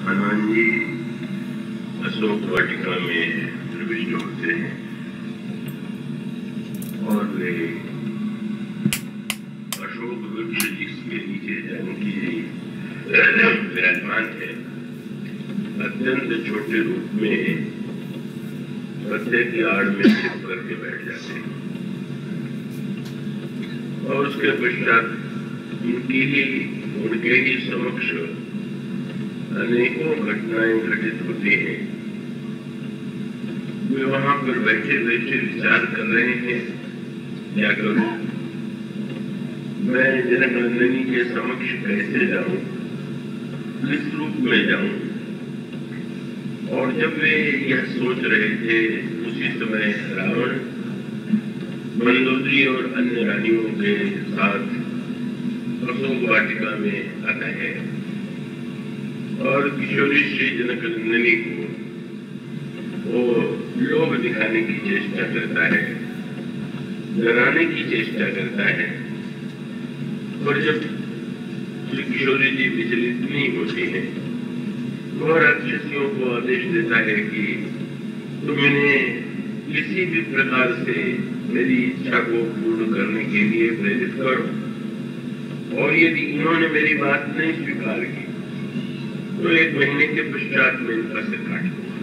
हनुमान जी अशोक वाटिका में प्रविष्ट होते हैं और वे अशोक वृक्ष जिसके नीचे जानकी जी विराजमान है अत्यंत छोटे रूप में पत्ते की आड़ में छिप करके बैठ जाते हैं और उसके पश्चात उनके ही समक्ष अनेकों घटनाएं घटित होती हैं। वे वहां पर बैठे बैठे विचार कर रहे हैं, क्या करूं, मैं जनकनंदिनी के समक्ष कैसे जाऊं, किस रूप में जाऊं। और जब वे यह सोच रहे थे उसी समय रावण मंदोदरी और अन्य रानियों के साथ अशोक वाटिका में आता है और किशोरी श्री जनकनंदिनी को वो लोभ दिखाने की चेष्टा करता है, डराने की चेष्टा करता है। और जब श्री किशोरी जी विचलित नहीं होती है वह राक्षसियों को आदेश देता है कि तुम इन्हें किसी भी प्रकार से मेरी इच्छा को पूर्ण करने के लिए प्रेरित करो और यदि इन्होंने मेरी बात नहीं स्वीकार की तो 1 महीने के पश्चात मैं इनका सिर काट दूंगा।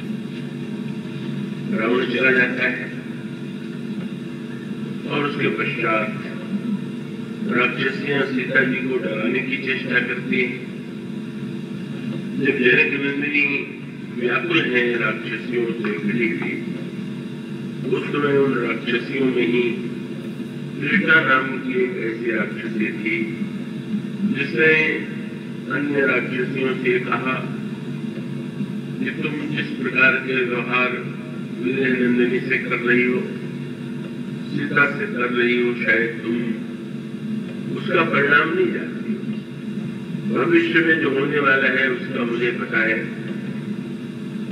रावण चला जाता है और उसके पश्चात राक्षसियां सीता जी को डराने की चेष्टा करती हैं। जब जनकनंदिनी व्याकुल है राक्षसियों से घिरी हुई, उस समय उन राक्षसियों में ही कृष्णा नाम की एक ऐसी राक्षसी थी जिसने अन्य राक्षसियों से कहा कि तुम जिस प्रकार के व्यवहार विजय नंदिनी से कर रही हो, सीता से कर रही हो, शायद तुम उसका परिणाम नहीं जानती। भविष्य में जो होने वाला है उसका मुझे पता है।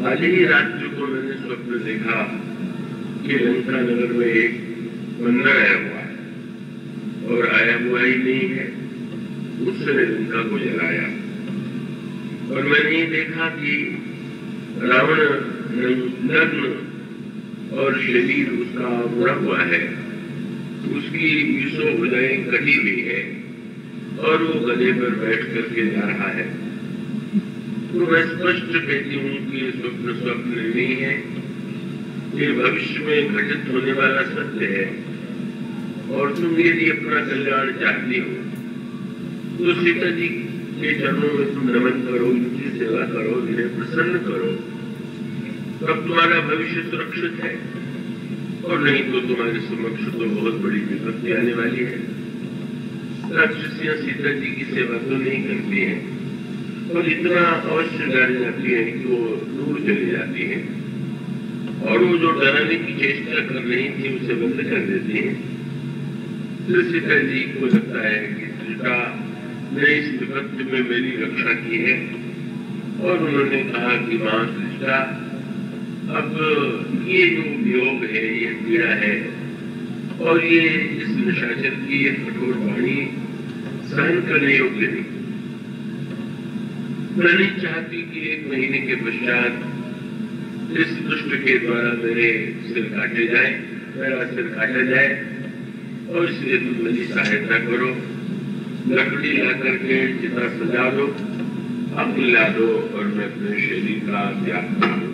आज ही रात्रि को मैंने स्वप्न देखा कि लंका नगर में एक बंदर आया हुआ है और आया हुआ ही नहीं है, उसने लंका को जलाया। और मैंने ये देखा कि रावण नग्न और शरीर उसका मुड़ा हुआ है, उसकी विषो भुजाएं कटी हुई है और वो गधे पर बैठ करके जा रहा है। तो मैं स्पष्ट कहती हूँ कि ये स्वप्न नहीं है, ये भविष्य में घटित होने वाला सत्य है। और तुम यदि अपना कल्याण चाहती हो तो सीता जी के चरणों में तुम नमन करो, उनकी सेवा करो, इन्हें प्रसन्न करो, तब तुम्हारा भविष्य सुरक्षित है। और नहीं तो तुम्हारे समक्ष तो बहुत बड़ी विपत्ति आने वाली है। राक्षसियां सीता जी की सेवा तो नहीं करती हैं और इतना अवश्य डर जाती है कि वो दूर चली जाती है और वो जो डराने की चेष्टा कर रही थी उसे बंद कर देती है। तो सीता जी को लगता है कि सीता ने इस विपत्ति में मेरी रक्षा की है और उन्होंने कहा कि मां सीता, अब ये जो वियोग है, ये पीड़ा है और ये इस निशाचर की ये कठोर वाणी सहन करने योग्य नहीं। मैं नहीं चाहती कि 1 महीने के पश्चात इस दुष्ट के द्वारा मेरे सिर काटे जाए, मेरा सिर काटा जाए। और इसलिए तुम मेरी सहायता करो, लकड़ी ला करके चिता सजा दो, अग्नि ला दो और मैं अपने शरीर का त्याग कर दूं।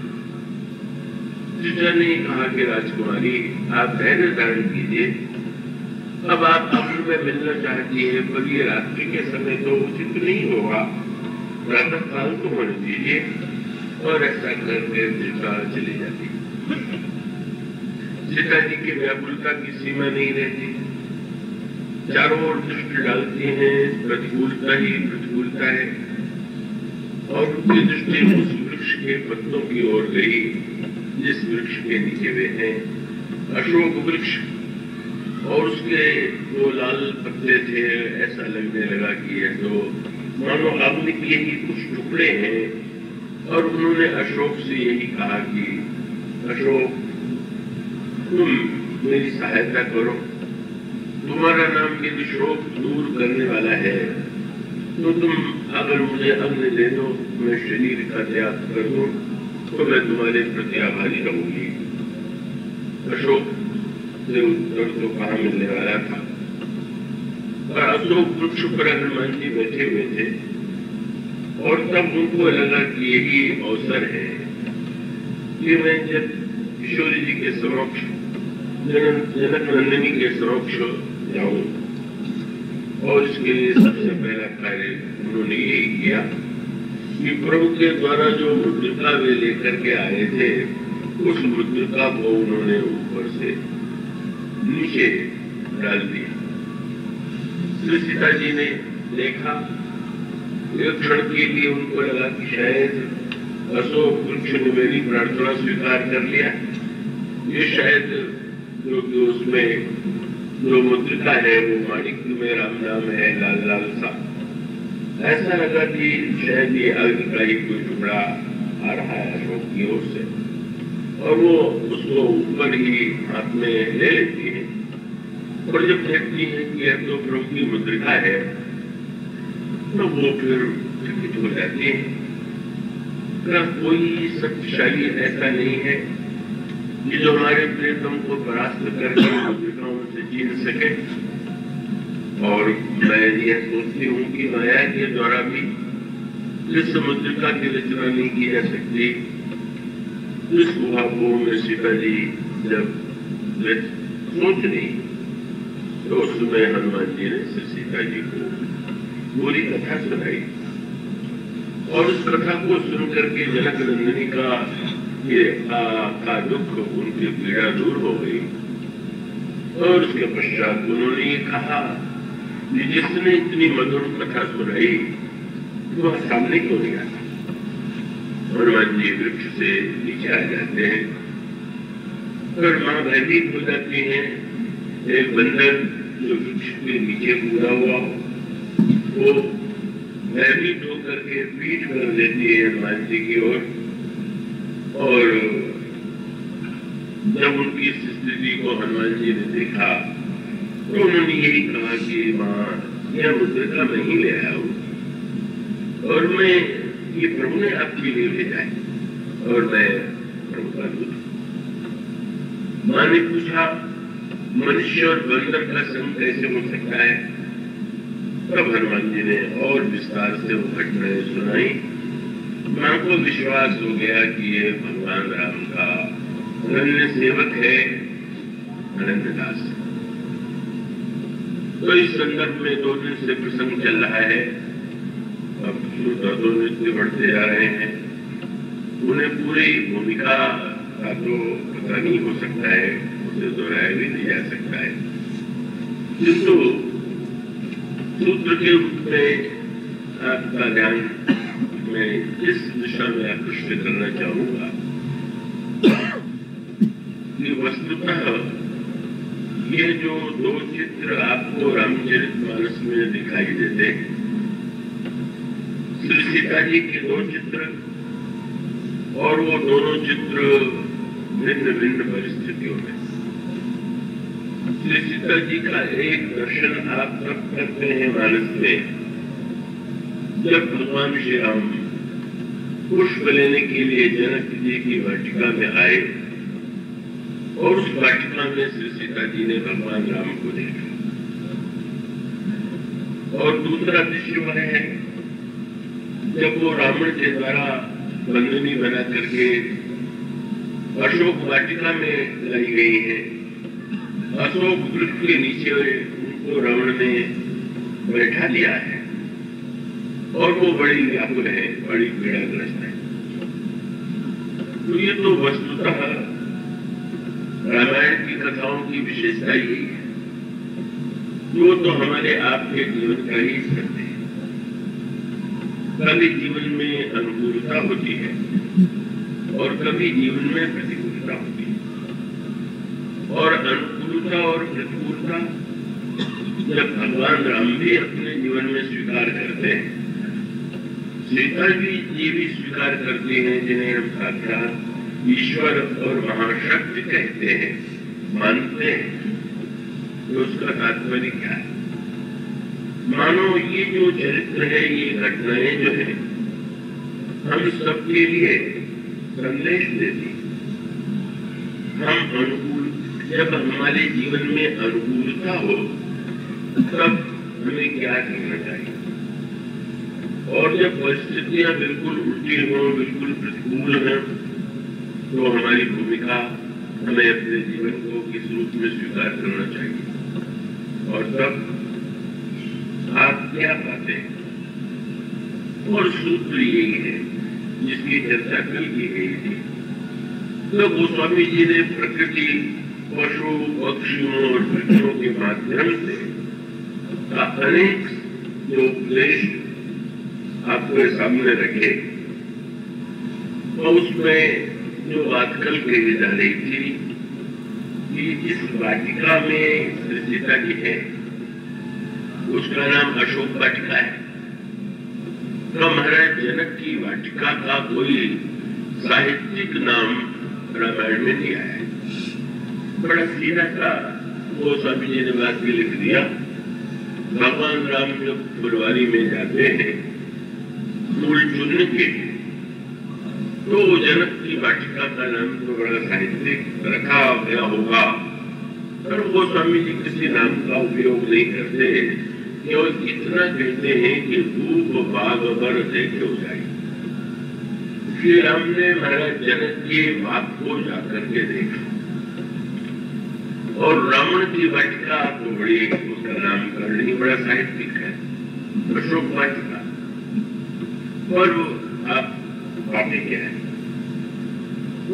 सीता ने कहा कि राजकुमारी, आप धैर्य धारण कीजिए। अब आप अग्नि में मिलना चाहती है पर ये रात्रि के समय तो उचित नहीं होगा, प्रातः काल को होने दीजिए। और ऐसा करके सीता चली जाती। सीता जी की व्याकुलता की सीमा नहीं रहती, चारों ओर दृष्टि डालती है, प्रतिकूलता ही प्रतिकूलता है। और उनकी दृष्टि उस वृक्ष के पत्तों की ओर गई जिस वृक्ष के नीचे वे हैं, अशोक वृक्ष। और उसके जो लाल पत्ते थे, ऐसा लगने लगा कि यह तो मानो अग्नि के ही कुछ टुकड़े हैं। और उन्होंने अशोक से यही कहा कि अशोक, तुम मेरी सहायता करो, तुम्हारा नाम यदि शोक दूर करने वाला है तो तुम अगर मुझे अग्नि दे दो, मैं शरीर का त्याग कर दूं, तो मैं तुम्हारे प्रति आभारी रहूंगी। अशोक से उत्तर तो कहाँ मिलने वाला था, पर अशोक वृक्ष पर हनुमान जी बैठे हुए थे और तब उनको लगा कि यही अवसर है कि मैं जब किशोरी जी के समक्ष, जनक नंदिनी के समक्ष जाऊं, और इसके लिए सबसे पहला कार्य उन्होंने यही किया कि प्रभु के द्वारा जो मुद्रिका वे लेकर के आए थे, उस मुद्रिका को उन्होंने ऊपर से नीचे डाल दिया। श्री सीता जी ने देखा, एक क्षण के लिए उनको लगा कि शायद अशोक वृक्ष ने मेरी प्रार्थना स्वीकार कर लिया, ये शायद जो कि उसमें जो मुद्रिका है वो माणिक्य में राम नाम है, लाल लाल सा। ऐसा लगा कि शायद ये अग्नि का ही कोई टुकड़ा आ रहा है अशोक की ओर से, और वो उसको ऊपर ही हाथ में ले लेती है, और जब देखती है कि यह तो प्रभु की मुद्रिका है, तो वो फिर चकित हो जाती है। कोई शक्तिशाली ऐसा नहीं है कि जो हमारे प्रियतम को परास्त करके मुद्रिकाओं से छीन सके। और मैं यह सोचती हूँ कि माया के द्वारा भी जिस मुद्रिका की रचना नहीं की जा सकती, जिस भावों में सीता जी जब सोच रही, तो उस समय हनुमान जी ने सीता जी को पूरी कथा सुनाई, और उस कथा को सुनकर के जनक नंदिनी का दुख, उनकी पीड़ा दूर हो गई। और उसके पश्चात उन्होंने ये कहा कि जिसने इतनी मधुर कथा सुनाई वह सामने क्यों नहीं आता। हनुमान जी वृक्ष से नीचे आ जाते हैं और मां भयभीत हो जाती हैं। एक बंदर जो वृक्ष के नीचे कूदा हुआ वो भयभीत होकर के पीठ कर देती है हनुमान जी की ओर, और जब उनकी इस स्थिति को हनुमान जी ने देखा तो उन्होंने यही कहा कि मां, यह मुद्रिका मैं ही ले आया हूं, और मैं ये प्रभु ने आपके लिए भेजा है, और मैं प्रभु का दूत। मां ने पूछा, मनुष्य और बंदर का संग कैसे हो सकता है? तब हनुमान जी ने और विस्तार से वो घटनाएं सुनाई। मां को विश्वास हो गया कि ये भगवान राम का अनन्य सेवक है, अनंत दास। तो इस संदर्भ में 2 दिन से प्रसंग चल रहा है। अब श्रोता नृत्य बढ़ते जा रहे हैं, उन्हें पूरी भूमिका का तो पता नहीं हो सकता है, उसे दोहराया भी नहीं जा सकता है, किंतु सूत्र के रूप में आपका ध्यान मैं इस दिशा में आकृष्ट करना चाहूंगा कि वस्तुतः ये जो 2 चित्र आपको रामचरितमानस में दिखाई देते हैं, श्री सीता जी के 2 चित्र, और वो दोनों चित्र भिन्न भिन्न परिस्थितियों में। श्री सीता जी का एक दर्शन आप तब करते हैं मानस में जब भगवान श्री राम पुष्प लेने के लिए जनक जी की वाटिका में आए, और उस वाटिका में श्री सीता जी ने भगवान राम को देखा। और दूसरा दृश्य वह है जब वो रावण के द्वारा बंदनी बना करके अशोक वाटिका में लाई गई है। अशोक वृक्ष के नीचे उनको रावण ने बैठा दिया है, और वो बड़ी व्याकुल है, बड़ी पीड़ाग्रस्त है। तो ये तो वस्तुतः रामायण की कथाओं की विशेषता यही है, वो तो हमारे आपके जीवन का ही सत्य है। कभी जीवन में अनुकूलता होती है और कभी जीवन में प्रतिकूलता होती है, और अनुकूलता और प्रतिकूलता जब भगवान राम भी अपने जीवन में स्वीकार करते हैं, सीता जी भी स्वीकार करती हैं, जिन्हें हम साक्षात ईश्वर और महाशक्ति कहते हैं, मानते हैं, तो उसका तात्पर्य क्या है? मानो ये जो चरित्र है, ये घटनाएं जो है, हम सबके लिए संदेश देती। हम अनुकूल, जब हमारे जीवन में अनुकूलता हो तब हमें क्या करना चाहिए, और जब परिस्थितियां बिल्कुल उल्टी हो, बिल्कुल प्रतिकूल हैं, तो हमारी भूमिका हमें अपने जीवन को किस रूप में स्वीकार करना चाहिए, और तब आप क्या पाते हैं। और सूत्र यही है जिसकी चर्चा कल की गई थी। तो गोस्वामी जी ने प्रकृति, पशु, पक्षियों और वृक्षों के माध्यम से अनेक जो उपदेश आपके सामने रखे, तो उसमें जो बात कल कही जा रही थी कि जिस वाटिका में श्री सीता जी है उसका नाम अशोक वाटिका है। तो महाराज जनक की वाटिका का कोई साहित्यिक नाम रामायण में नहीं आया है। बड़ा सीधा सा गोस्वामी जी ने बात भी लिख दिया। भगवान राम जब फुलवारी में जाते हैं फूल चुनने के लिए, तो जनक की वाटिका का नाम तो बड़ा साहित्यिक रखा गया होगा, पर गोस्वामी जी किसी नाम का उपयोग नहीं करते, केवल इतना कहते हैं कि धूप बाग पर देखे हो जाए। श्री राम ने महाराज जनक के बाग को जाकर के देखा, और रावण की वाटिका तो बड़ी, उसका नामकरण ही बड़ा साहित्यिक है, अशोक वाटिका। और आप बातें क्या है,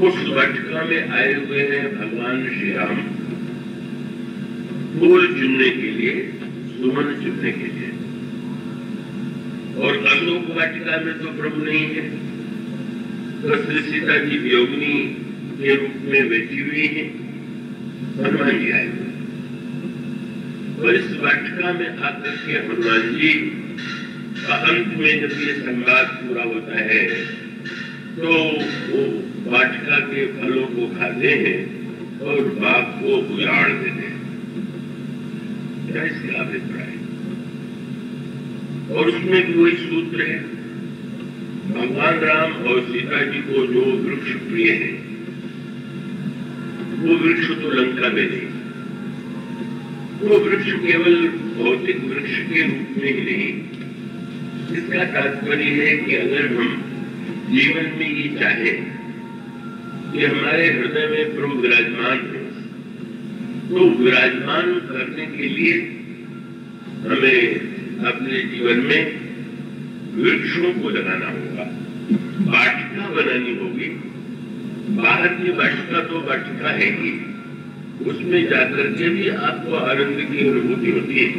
उस वाटिका में आए हुए हैं भगवान श्री राम फूल चुनने के लिए, सुमन चुनने के लिए, और अशोक वाटिका में तो प्रभु नहीं है, तो श्री सीता जी वियोगिनी के रूप में बैठी हुई है, हनुमान जी आए हुए। और इस वाटिका में आकर के हनुमान जी का अंत में जब ये संवाद पूरा होता है तो वो वाटिका के फलों को खाते हैं और बाग को उजाड़ देते हैं। क्या इसका अभिप्राय? और उसमें भी वही सूत्र है, भगवान राम और सीता जी को जो वृक्ष प्रिय है वो वृक्ष तो लंका में नहीं, वो वृक्ष केवल भौतिक वृक्ष के रूप में ही नहीं। इसका तात्पर्य है कि अगर हम जीवन में ये चाहे कि हमारे हृदय में प्रभु विराजमान हो, तो विराजमान करने के लिए हमें अपने जीवन में वृक्षों को लगाना होगा, वाटिका बनानी होगी। बाहर की वाटिका तो वाटिका है ही, उसमें जाकर के भी आपको आनंद की अनुभूति होती है,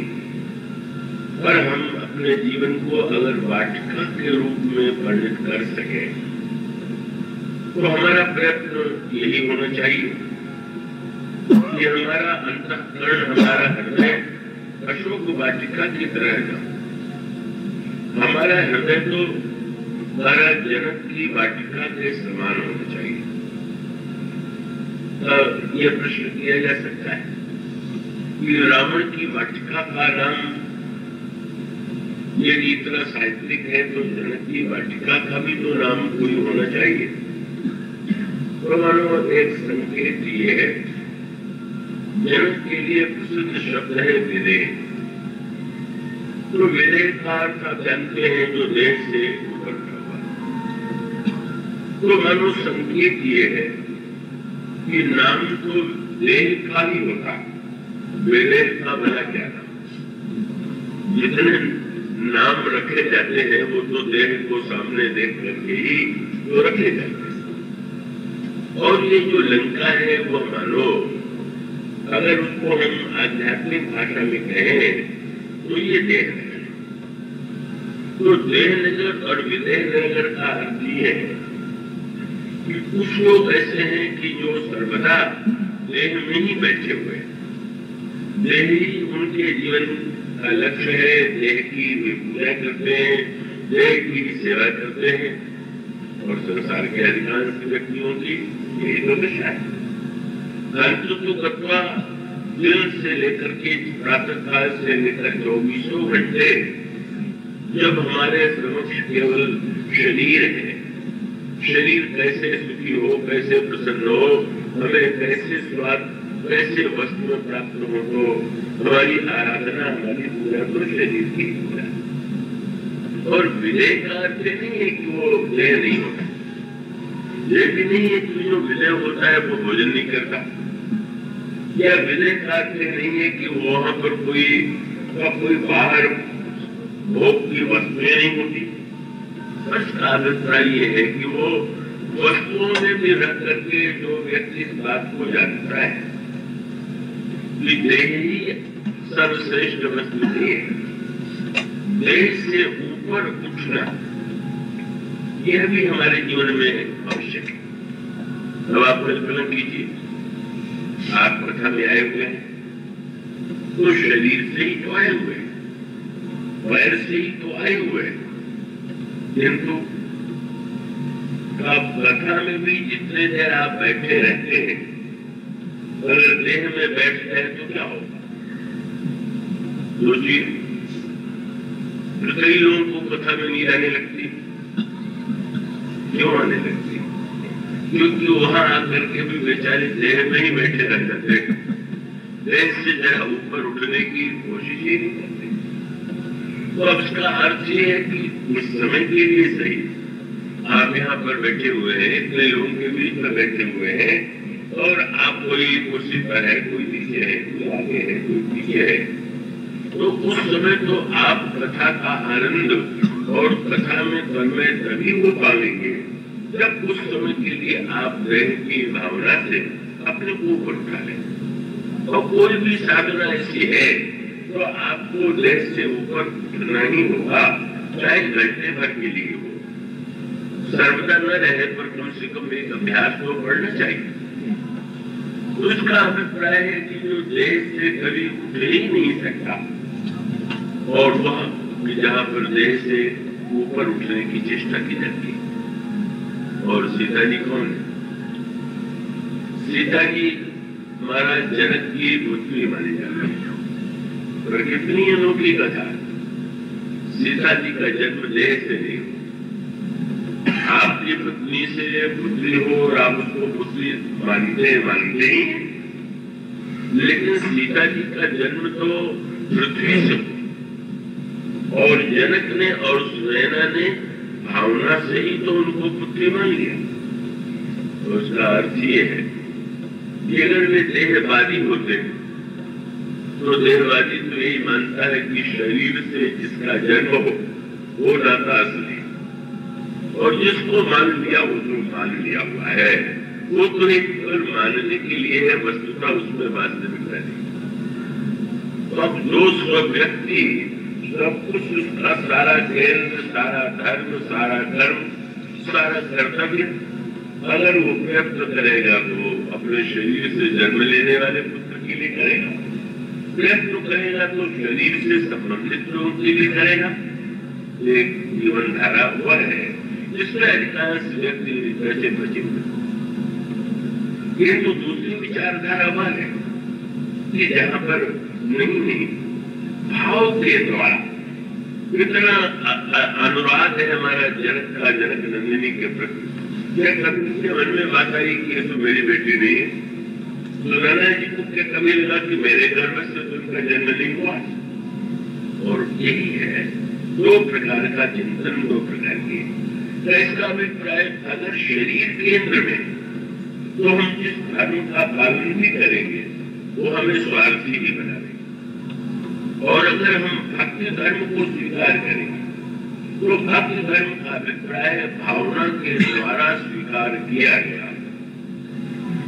पर हम अपने जीवन को अगर वाटिका के रूप में वर्णित कर सके तो हमारा प्रयत्न यही होना चाहिए कि हमारा अंतःकरण, हमारा हृदय अशोक वाटिका की तरह न हो। हमारा हृदय तो महाराज जनक की वाटिका के समान होना चाहिए। यह प्रश्न किया जा सकता है कि रावण की वाटिका का नाम यदि इतना साहित्यिक है तो जनक की वाटिका का भी तो नाम कोई होना चाहिए। तो मानो एक संकेत ये है, जनक के लिए प्रसिद्ध शब्द है विदेह। तो विदेह का अर्थ आप जानते हैं जो देह से ऊपर हुआ। तो मानो संकेत ये है कि नाम तो देह का ही होता, विदेह का बना क्या नाम। जितने नाम रखे जाते हैं वो तो देह को सामने देख करके ही तो रखे जाते हैं। और ये जो लंका है वो मानो अगर उसको हम आध्यात्मिक भाषा में कहें तो ये देह नगर। तो देह नगर और विदेह नगर का अर्थ ये है कि कुछ लोग ऐसे हैं कि जो सर्वदा देह में ही बैठे हुए, देह ही उनके जीवन का लक्ष्य है, देह की वे पूजा करते हैं, देह की सेवा करते हैं, और संसार के अधिकांश व्यक्तियों की यही तो दशा है। अंतु तो कत्वा दिन से लेकर के प्रातः काल से लेकर 24 घंटे जब हमारे समक्ष केवल शरीर है, शरीर कैसे सुखी हो, कैसे प्रसन्न हो, हमें कैसे स्वाद, कैसे वस्तु प्राप्त हो, तो हमारी आराधना, हमारी पूजा तो शरीर की पूजा। और विनय का अर्थ नहीं है कि वो देह नहीं होता, ये भी नहीं है कि जो विनय होता है वो भोजन नहीं करता, या विनय का अर्थ नहीं है कि वहां पर कोई बाहर भोग की वस्तुएं नहीं होती। उसका अभिप्राय ये है कि वो वस्तुओं में भी रख करके जो व्यक्ति इस बात को जानता है कि देह ही सर्वश्रेष्ठ वस्तु नहीं है, देह से ऊपर उठना यह भी हमारे जीवन में आवश्यक है। अब आप कल्पना कीजिए, आप कथा में आए हुए हैं तो शरीर से ही तो आए हुए हैं, पैर से ही तो आए हुए हैं, किंतु कथा में भी जितने देर आप बैठे रहते हैं, अगर देह में बैठ जाए तो क्या होगा? सोचिए, कई लोगों को कथा में नींद आने लगती। क्यों आने लगती? क्योंकि वहां आकर के भी बेचारे देह में ही बैठे रह जाते, देह से जरा ऊपर उठने की कोशिश ही नहीं करते। तो अब इसका अर्थ ये है कि उस समय के लिए सही आप यहाँ पर बैठे हुए हैं, इतने लोगों के बीच में बैठे हुए हैं, और आप कोई कुर्सी पर है, कोई नीचे है, कोई आगे है, कोई पीछे है, तो उस समय तो आप कथा का आनंद और कथा में तन्मय तभी हो पाएंगे जब उस समय के लिए आप देह की भावना से अपने को ऊपर उठा लें। और कोई भी साधना ऐसी है तो आपको देह से ऊपर उठना ही होगा, चाहे घंटे भर के लिए हो, सर्वदा न रहे पर कम से कम एक अभ्यास तो पढ़ना चाहिए। तो इसका अभिप्राय है कि जो देह से कभी उठ ही नहीं सकता, और वह जहां पर देह से ऊपर उठने की चेष्टा की जाती है। और सीता जी कौन है? सीता जी महाराज जनक की पुत्री मानी जाती है। और कितनी अनोखी कथा। सीता जी का जन्म देह से नहीं हो, आपकी पत्नी से पुत्री हो और आप उसको पुत्री मानते ही, लेकिन सीता जी का जन्म तो पृथ्वी से, और जनक ने और सुनैना ने भावना से ही तो उनको पुत्री मान लिया। तो उसका अर्थ ये है कि अगर वे देहवादी होते तो देहवादी तो यही मानता है कि शरीर से जिसका जन्म हो वो नाता असली, और जिसको मान लिया वो तो मान लिया हुआ है, वो तो एक मानने के लिए है, वस्तुता उसमें वास्तविकता नहीं। तो अब जो स्व व्यक्ति सब कुछ, उसका सारा केंद्र, सारा धर्म, सारा कर्म, सारा कर्तव्य अगर वो व्यक्त करेगा तो अपने शरीर से जन्म लेने वाले पुत्र के लिए करेगा, प्रयत्न करेगा तो शरीर से संबंधित लोगों के लिए करेगा। एक जीवन धारा हुआ है जिसमें अधिकांश व्यक्ति बचे हुए, ये तो दूसरी विचारधारा हुआ है कि जहां पर नहीं भाव के द्वारा इतना अनुराग है हमारा जनक का, जनक नंदिनी के प्रति। यह कभी उसके मन में बात आई कि ये तो मेरी बेटी नहीं है, तो नाना जी को क्या कभी लगा कि मेरे गर्भ से तो उनका जन्म नहीं हुआ। और यही है दो प्रकार का चिंतन, दो प्रकार की। तो इसका अभिप्राय, अगर शरीर केंद्र में तो हम जिस धर्म का पालन भी करेंगे वो हमें स्वार्थी ही बना देंगे, और अगर हम भक्ति धर्म को स्वीकार करेंगे तो भक्ति धर्म का अभिप्राय भावना के द्वारा स्वीकार किया गया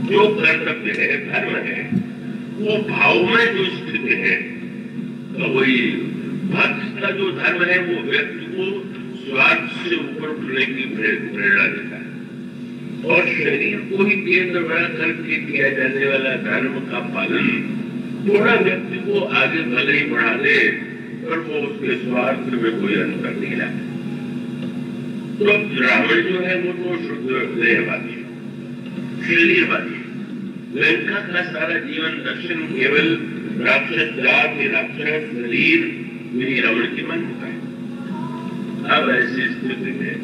जो कर्तव्य है, धर्म है, वो भाव में जो स्थित है, तो वही भक्ति का जो धर्म है वो व्यक्ति को स्वार्थ से ऊपर उठने की प्रेरणा देता है, और शरीर को ही केंद्र बना करके किया जाने वाला धर्म का पालन थोड़ा व्यक्ति को आगे भले ही बढ़ा दे, पर वो उसके स्वार्थ में कोई अंतर नहीं लाता। तो ब्राह्मण जो है वो तो शुद्ध देहवादी, शरीरवादी, लंका का सारा जीवन दर्शन केवल राक्षस जात, राक्षस शरीर, मेरी रावण की मान्यता है। अब ऐसी स्थिति में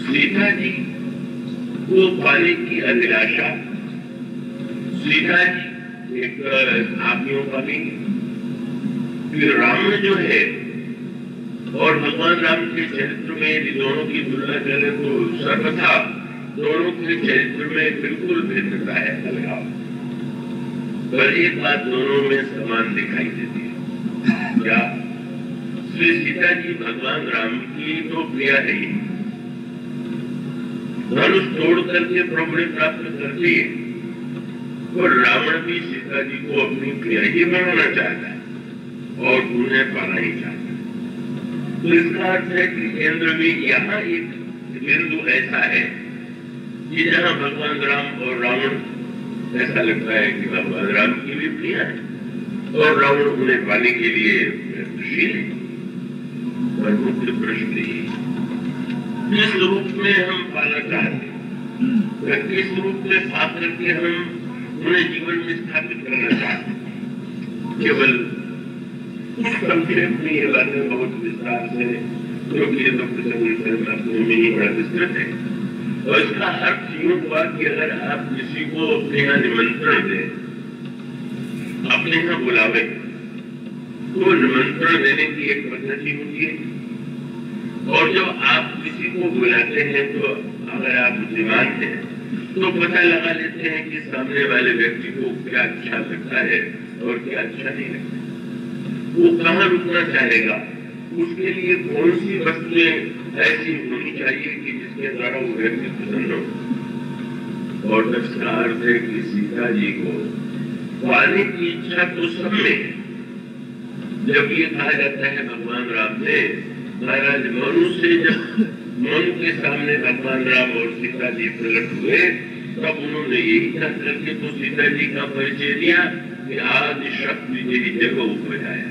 सीता जी को पाने की अभिलाषा, सीता जी एक आज्ञा पालेंगे, फिर रावण जो है, और भगवान राम के चरित्र में यदि दोनों की तुलना करें तो सर्वथा दोनों के चरित्र में बिल्कुल भिन्नता है, अलगाव। पर एक बात दोनों में समान दिखाई देती है, क्या? श्री सीता जी भगवान राम की तो प्रिया है, धनुष तोड़ करके प्रभु ने प्राप्त कर दी, और रावण भी सीता जी को अपनी प्रिया ही बनाना चाहता है और उन्हें पाना ही चाहता है। तो इसका अर्थ है कि केंद्र में यहाँ एक बिंदु ऐसा है कि जहाँ भगवान राम और रावण, ऐसा लगता है कि भगवान राम की भी प्रिया है और रावण उन्हें पाने के लिए प्रयत्नशील है। पर मुख्य प्रश्न ये, किस रूप में हम पाना चाहते हैं, किस रूप में पा करके हम उन्हें जीवन में स्थापित करना चाहते हैं? केवल संक्षेप में ये बातें बहुत विस्तार से, क्योंकि तो प्रसंग अपने में ही बड़ा विस्तृत है, और इसका अर्थ यूं हुआ कि अगर आप किसी को अपने यहाँ निमंत्रण दें, अपने यहाँ बुलावे, तो निमंत्रण देने की एक पद्धति होती है, और जब आप किसी को बुलाते हैं तो अगर आप बुद्धिमान हैं तो पता लगा लेते हैं कि सामने वाले व्यक्ति को क्या अच्छा लगता है और क्या अच्छा नहीं लगता, वो कहाँ रुकना चाहेगा, उसके लिए कौन सी वस्तुएं ऐसी होनी चाहिए कि जिसके द्वारा वो व्यक्ति प्रसन्न हो। और इसका अर्थ है कि सीता जी को पाने की इच्छा तो सब में है। जब ये कहा जाता है भगवान राम ने, महाराज मनु से जब मनु के सामने भगवान राम और सीता जी प्रकट हुए, तब उन्होंने यही कह करके तो सीता जी का परिचय दिया कि आदि शक्ति तेरी जगह उपजाया।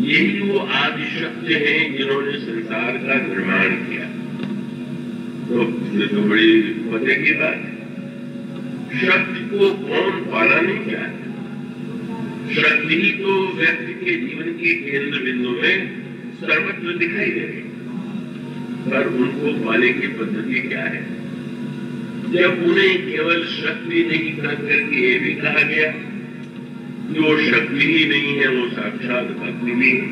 यही वो आदि शक्ति हैं जिन्होंने संसार का निर्माण किया। तो ये तो बड़ी पते की बात है। शक्ति को कौन पाना नहीं चाहता? शक्ति ही तो व्यक्ति के जीवन के केंद्र बिंदु में सर्वत्र दिखाई दे रही, पर उनको पाने की पद्धति क्या है? जब उन्हें केवल शक्ति नहीं कह करके ये भी कहा गया कि वो शक्ति ही नहीं है, वो साक्षात भक्ति भी है।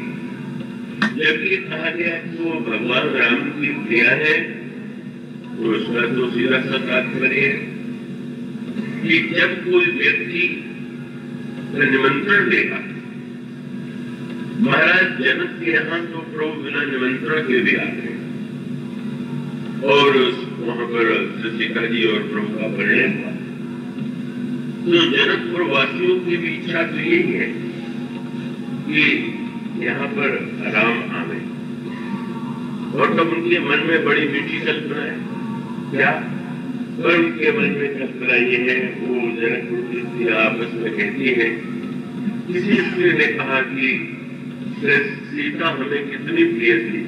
जब ये कहा गया कि वो भगवान राम की प्रिया है, तो उसका तो सीधा सा तात्पर्य है कि जब कोई व्यक्ति निमंत्रण देगा, महाराज जनक के यहाँ तो प्रभु बिना निमंत्रण के भी आते हैं, और वहां पर सीता जी और प्रभु का परिणय हुआ। तो जनकपुर वासियों की भी इच्छा तो यही है कि यहाँ पर राम आवे, और तब उनके मन में बड़ी मीठी कल्पना है। क्या? पर उनके मन में कल्पना ये है, वो जनकपुर की स्त्रियां आपस में कहती है, किसी स्त्री ने कहा कि सीता हमें कितनी प्रिय थी,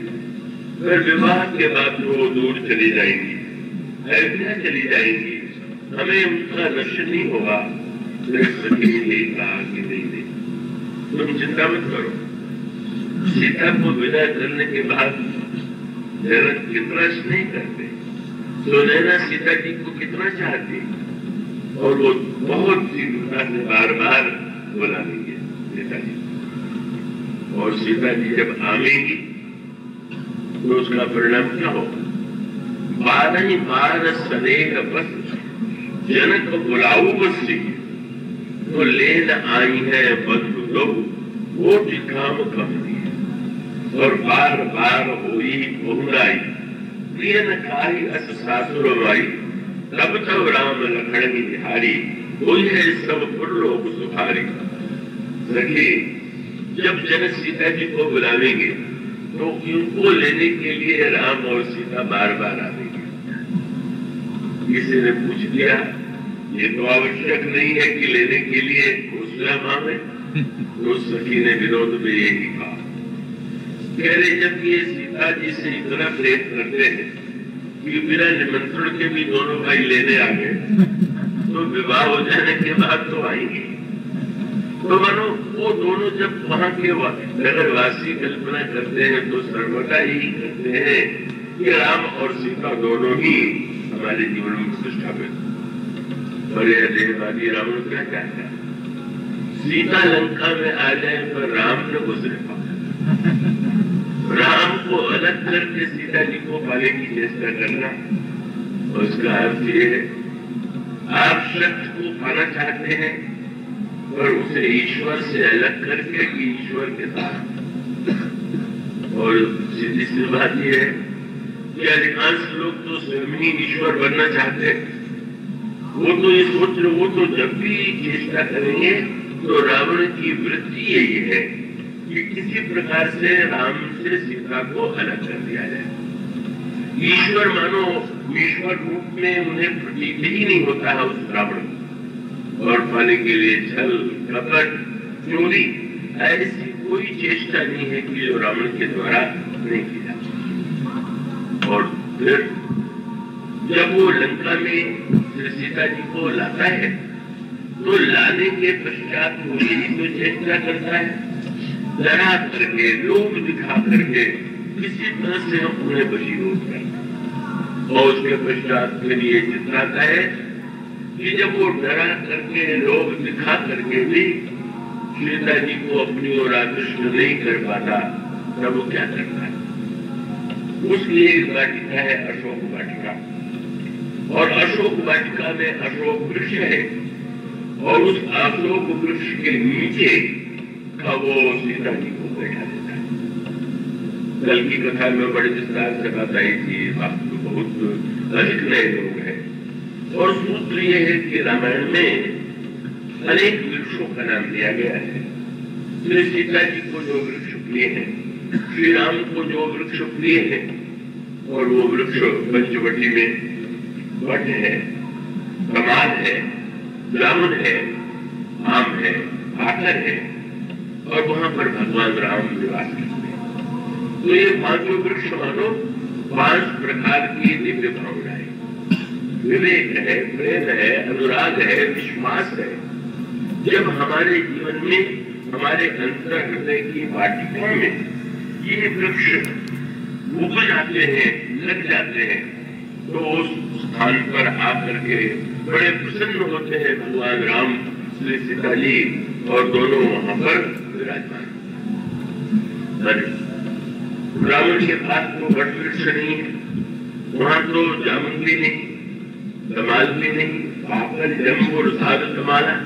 फिर विवाह के बाद वो दूर चली जाएंगी, अयोध्या चली जाएंगी, हमें उनका दर्शन नहीं होगा। यही कहा कि नहीं, तुम चिंता मत करो, सीता को विदा करने के बाद जनक कितना स्नेह करते, सुनैना सीता जी को कितना चाहती, और वो बहुत सी दुखा से बार बार बुला लेंगे सीता जी, और सीता जी जब आवेंगी तो उसका परिणाम क्या हो? बारह बार सनेह बस जनक बुलाऊ बसी, तो लेन आई है बंधु लोग, वो ठिकाम कम दिए, और बार बार होई बहुराई, प्रिय न खाई अस सासुर माई, तब तब राम लखन ही बिहारी, कोई है सब पुरलोक सुधारी। सखी, जब जनक सीता जी को बुलावेंगे तो उनको लेने के लिए राम और सीता बार बार आवेंगे। किसी ने पूछ दिया, ये तो आवश्यक नहीं है कि लेने के लिए स्वयं आवे, तो सखी ने विरोध में यही कहा, कह रहे जब ये सीता जी से इतना प्रेम करते हैं कि बिना निमंत्रण के भी दोनों भाई लेने आ गए, तो विवाह हो जाने के बाद तो आएंगे। तो मानो वो दोनों जब वहां के नगरवासी कल्पना करते हैं तो सर्वदा यही कहते हैं कि राम और सीता दोनों ही हमारे जीवन में प्रतिष्ठापित। और यह देहवादी रावण क्या चाहता है? सीता लंका में आ जाए पर राम न गुजरे पाए। राम को अलग करके सीता जी को पाने की चेष्टा करना, उसका अर्थ ये है आप सत्य को पाना चाहते हैं पर उसे ईश्वर से अलग करके कि ईश्वर के साथ। और सीधी सी बात यह है कि अधिकांश लोग तो स्वयं ही ईश्वर बनना चाहते हैं। वो तो ये सोच रहे, वो तो जब भी चेष्टा करेंगे तो रावण की वृत्ति यही है कि किसी प्रकार से राम से सीता को अलग कर दिया जाए। ईश्वर मानो ईश्वर रूप में उन्हें प्रतीत ही नहीं होता है उस रावण को। और पाने के लिए छल कपट चोरी ऐसी कोई चेष्टा नहीं है कि जो रावण के द्वारा नहीं की जाती। और फिर जब वो लंका में सीता जी को लाता है तो लाने के पश्चात वो यही तो चेष्टा करता है, डरा करके लोभ दिखा करके किसी तरह से हम उन्हें वशीभूत करें। और उसके पश्चात फिर ये चित्राता है कि जब वो डरा करके लोभ दिखा करके भी सीता जी को अपनी ओर आकृष्ट नहीं कर पाता तब वो क्या करता है? उसकी एक वाटिका है अशोक वाटिका, और अशोक वाटिका में अशोक वृक्ष है और उस अशोक वृक्ष के नीचे का वो सीता जी को बैठा देता है। कल की कथा में बड़े विस्तार से बताई थी, बहुत अधिक नए लोग हैं। और सूत्र ये है कि रामायण में अनेक वृक्षों का नाम दिया गया है। श्री सीता जी को जो वृक्ष प्रिय है, श्री राम को जो वृक्ष प्रिय है, और वो वृक्ष पंचवटी में वट है, कमाल है, जामुन है, आम है, आकर है, और वहां पर भगवान राम निवास करते हैं। तो ये पांचों वृक्ष मानो 5 प्रकार की दिव्य भावनाएं, विवेक है, प्रेम है, अनुराग है, विश्वास है। जब हमारे जीवन में हमारे अंतर हृदय की वाटिका में ये वृक्ष उग जाते हैं, लग जाते हैं, तो उस स्थान पर आकर के बड़े प्रसन्न होते हैं भगवान राम, श्री सीता जी, और दोनों वहां पर विराजमान। रावण के पास तो वट वृक्ष नहीं है, वहां तो जामुन भी नहीं, कमाल भी नहीं, पाकर जम और साध कमाला।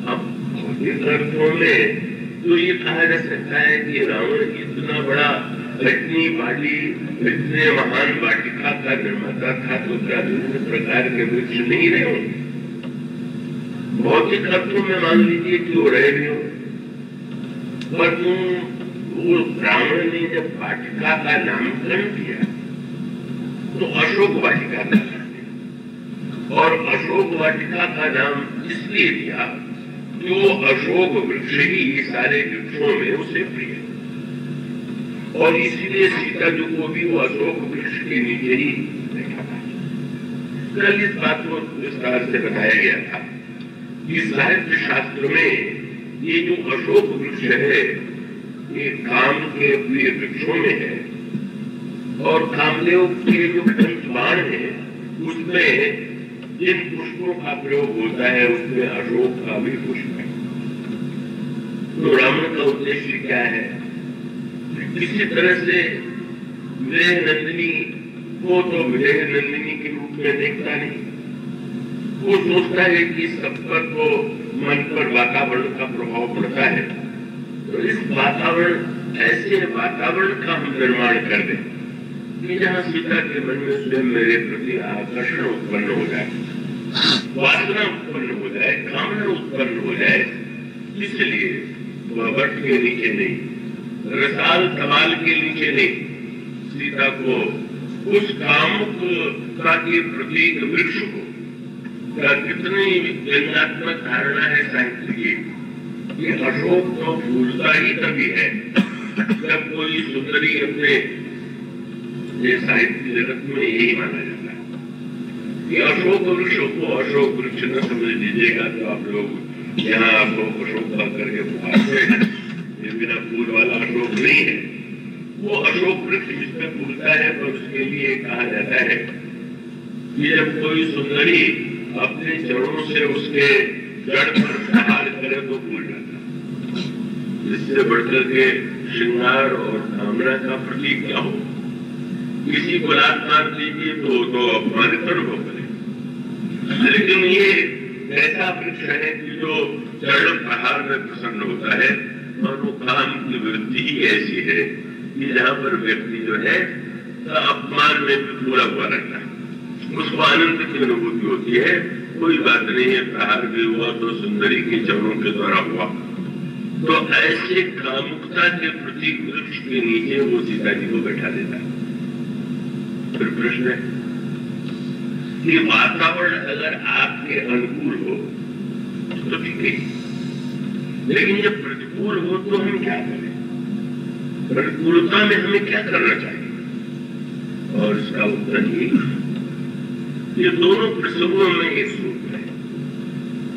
अब भौतिक अर्थों में तो ये कहा जा सकता है कि रावण इतना बड़ा, इतनी बड़ी, इतने महान वाटिका का निर्माता था तो क्या विभिन्न प्रकार के वृक्ष नहीं रहे होंगे? भौतिक अर्थों में मान लीजिए कि वो रहे भी हो, पर वो रावण ने जब वाटिका का नामकरण किया तो अशोक वाटिका का नाम दिया। और अशोक वाटिका का नाम इसलिए दिया कि वो अशोक वृक्ष ही सारे वृक्षों में उसे प्रिय, और इसीलिए सीता जी को भी वो अशोक वृक्ष के नीचे ही देखा था। कल इस बात को विस्तार से बताया गया था कि साहित्य शास्त्र में ये जो अशोक वृक्ष है ये काम के प्रिय वृक्षों में है, और कामदेव के जो पंचबाण है उसमें जिन पुष्पों का प्रयोग होता है उसमें अशोक का भी पुष्प है। तो रावण का उद्देश्य क्या है? किसी तरह से विदेह नंदिनी को तो विदेह नंदिनी के रूप में देखता नहीं, वो सोचता है कि सब पर तो मन पर वातावरण का प्रभाव पड़ता है, तो इस वातावरण, ऐसे वातावरण का हम निर्माण कर दें कि जहाँ सीता के मन में स्वयं मेरे प्रति आकर्षण उत्पन्न हो जाए, वासना उत्पन्न हो जाए, कामना उत्पन्न हो जाए। इसलिए वह वट के नीचे नहीं, रसाल कमाल के नीचे नहीं, सीता को उस कामुकता के प्रतीक वृक्ष को, क्या कितनी व्यंग्यात्मक धारणा है साहित्य की कि अशोक तो फूलता ही तभी है जब कोई सुंदरी अपने साहित्य जगत में यही माना जाता है कि अशोक वृक्ष को अशोक वृक्ष न समझ लीजिएगा तो आप लोग यहाँ अशोक अशोक करके पुकारते हैं, ये बिना फूल वाला अशोक नहीं है। वो अशोक वृक्ष जिसमें फूलता है तो उसके लिए कहा जाता है कि जब कोई सुंदरी अपने चरणों से उसके जड़ पर प्रहार करे तो फूल जाता। इससे बढ़कर के श्रृंगार और कामना का प्रतीक क्या हो? किसी को लात मार दीजिए तो अपमानित अनुभव करे, लेकिन ये ऐसा वृक्ष है कि जो चरण प्रहार में प्रसन्न होता है और वो काम की वृद्धि ही ऐसी है कि जहाँ पर व्यक्ति जो है अपमान में भी पूरा हुआ रहता है, उसको आनंद की अनुभूति होती है। कोई बात नहीं है, प्रहार भी हुआ तो सुंदरी के चरणों के द्वारा हुआ। तो ऐसे कामुकता के प्रतीक वृक्ष के नीचे वो सीता जी को बैठा देता है। फिर प्रश्न है कि वातावरण अगर आपके अनुकूल हो तो ठीक है, लेकिन जब प्रतिकूल हो तो हम क्या करें? प्रतिकूलता में हमें क्या करना चाहिए? और इसका उत्तर ये दोनों प्रसंगों में एक सूत्र है,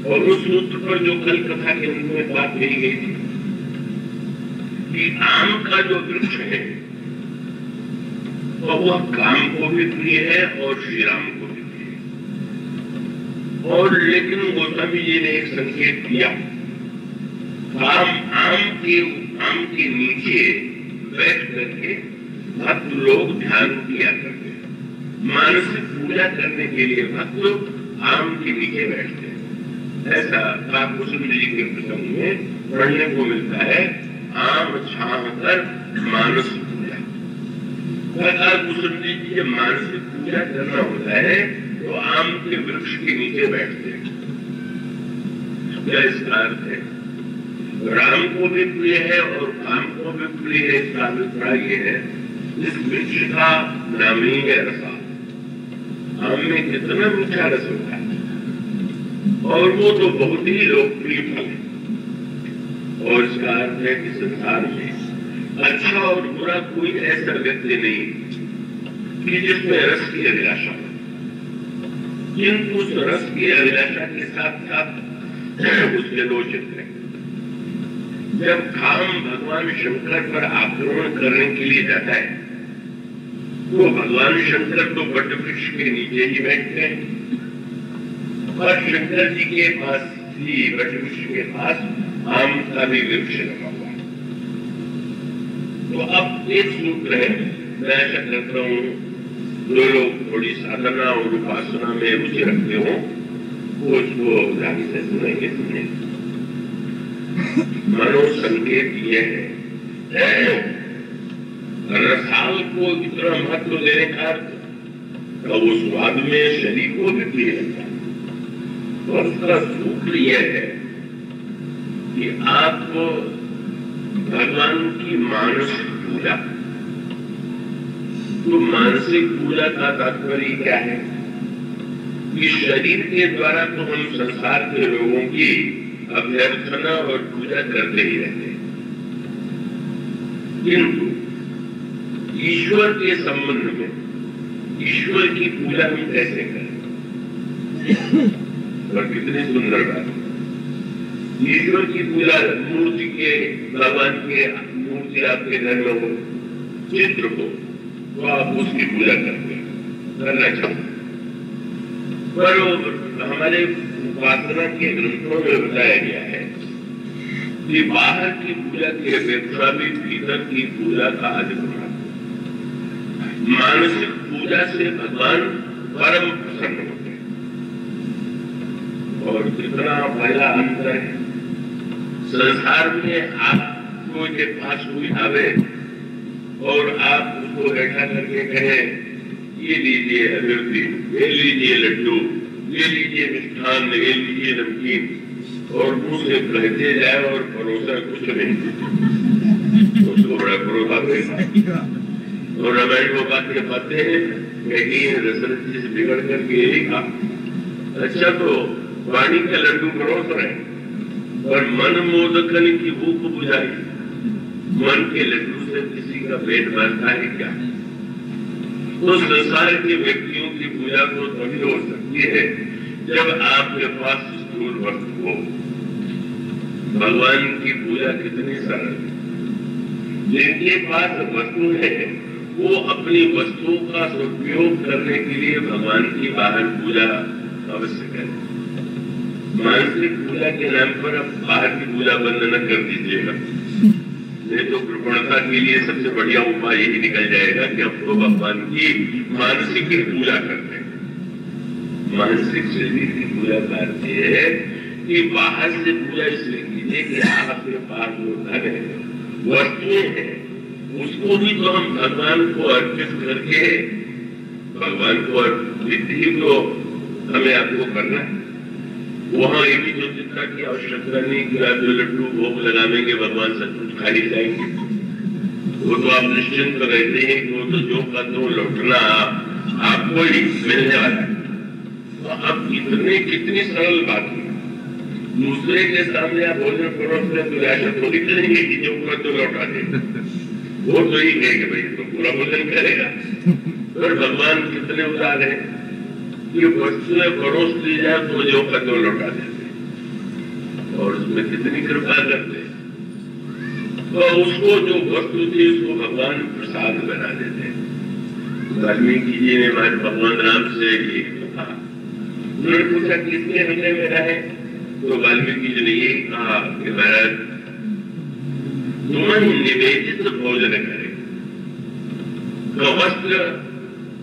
और उस सूत्र पर जो कल कथा के अंत में बात कही गई थी कि आम का जो वृक्ष है तो वह काम को भी प्रिय है और श्री राम को भी प्रिय है। और लेकिन गोस्वामी जी ने एक संकेत दिया, आम के नीचे बैठ करके भक्त लोग ध्यान किया करते हैं, मानसिक पूजा करने के लिए भक्त आम के नीचे बैठते हैं। ऐसा काकुसुम जी के प्रसंग में पढ़ने को मिलता है, आम छाह कर मानस पूजा। काकुसुम जी जब मानसिक पूजा करना होता है तो आम के वृक्ष के नीचे बैठते हैं। क्या इसका अर्थ है? राम को भी प्रिय है और काम को भी प्रिय है। इसका अभिप्राय ये है, इस वृक्ष का नाम ही है रसा। आम में कितना मीठा रस होता है, और वो तो बहुत ही लोकप्रिय फल है। और इसका अर्थ है कि संसार में अच्छा और बुरा कोई ऐसा व्यक्ति नहीं कि जिसमें रस की अभिलाषा हो, किंतु उस रस की अभिलाषा के साथ साथ उसके दो चित्र हैं। जब काम भगवान शंकर पर आक्रमण करने के लिए जाता है तो भगवान शंकर तो वट वृक्ष के नीचे ही बैठते हैं, और शंकर जी के पास ही वट वृक्ष के पास आम का भी वृक्ष लगा हुआ है। तो अब एक सूत्र है, मैं ऐसा करता हूँ, जो लोग थोड़ी साधना और उपासना में रुचि रखते हो वो उसको ध्यान से सुनेंगे। मनोसंकेत ये है, रसाल को इतना महत्व देने का अर्थ तो वो स्वाद में शरीर को भी प्रिय लगता है। और उसका सूत्र यह है कि आपको भगवान की मानसिक पूजा, तो मानसिक पूजा का तात्पर्य क्या है कि शरीर के द्वारा तो हम संसार के लोगों की अभ्यर्थना और पूजा करते ही रहते हैं, किंतु ईश्वर के संबंध में ईश्वर की पूजा हम कैसे करें? और कितनी सुंदर बात है। ईश्वर की पूजा मूर्ति के, भगवान के मूर्ति आपके घर में हो, चित्र हो, तो आप उसकी पूजा करना चाहिए। पर हमारे उपासना के ग्रंथों में बताया गया है कि बाहर की पूजा की अपेक्षा भी भीतर की पूजा का अधिक महत्व। मानसिक पूजा से भगवान परम प्रसन्न होते हैं। और कितना बड़ा अंतर है। संसार में आपको के पास कोई आवे और आप उसको बैठा करके कहें, ये लीजिए अभिवृद्धि, ये लीजिए लड्डू, ये लीजिए मिष्ठान, ये लीजिए नमकीन, और मुंह से बहते जाए और परोसा कुछ नहीं, उसको बड़ा क्रोध आएगा। और रामायण में बात कर पाते हैं कि दशरथ जी से बिगड़ करके यही कहा, अच्छा तो पानी का लड्डू परोस रहे और मन मोदकन की भूख बुझाई, मन के लड्डू से किसी का पेट भरता है क्या? तो संसार के व्यक्तियों की पूजा तो तभी हो सकती है जब आपके पास स्थूल वस्तु हो। भगवान की पूजा कितनी सरल है। जिनके पास वस्तु है वो अपनी वस्तु का सदुपयोग करने के लिए भगवान की बाहर पूजा अवश्य करें। मानसिक पूजा के नाम पर अब बाहर की पूजा बंद न कर दीजिएगा, नहीं तो कृपणता के लिए सबसे बढ़िया उपाय यही निकल जाएगा कि अब तो भगवान की मानसिक की पूजा करते हैं। मानसिक शरीर की पूजा करती है कि बाहर से पूजा इसलिए कीजिए कि आपके पास जो धन है, वस्तुएं हैं, उसको भी तो हम भगवान को अर्पित करके भगवान को विधि को हमें आपको करना है। वहां ये भी जो चिंता की आवश्यकता नहीं कि आप जो लड्डू भोग लगाएंगे भगवान सब कुछ खा ही जाएंगे। वो तो आप निश्चिंत रहते हैं कि वो तो जो का तो लौटना आपको ही मिलने वाला है। तो अब इतने कितनी सरल बात है। दूसरे के सामने आप भोजन परोस रहे तो ऐसा थोड़ी करेंगे कि जो का तो लौटा दे। वो तो ही कहेंगे भाई तो पूरा भोजन करेगा। और भगवान कितने उदार है कि वस्तुएं परोस दी जाए तो जो का तो लौटा देते और उसमें कितनी कृपा करते। तो उसको जो वस्तु थी उसको भगवान प्रसाद बना देते। वाल्मीकि जी ने हमारे भगवान राम से ये कहा, उन्होंने पूछा किसके हृदय में रहे, तो वाल्मीकि जी ने यही कहा कि महाराज तुम निवेदित भोजन करे। तो वस्त्र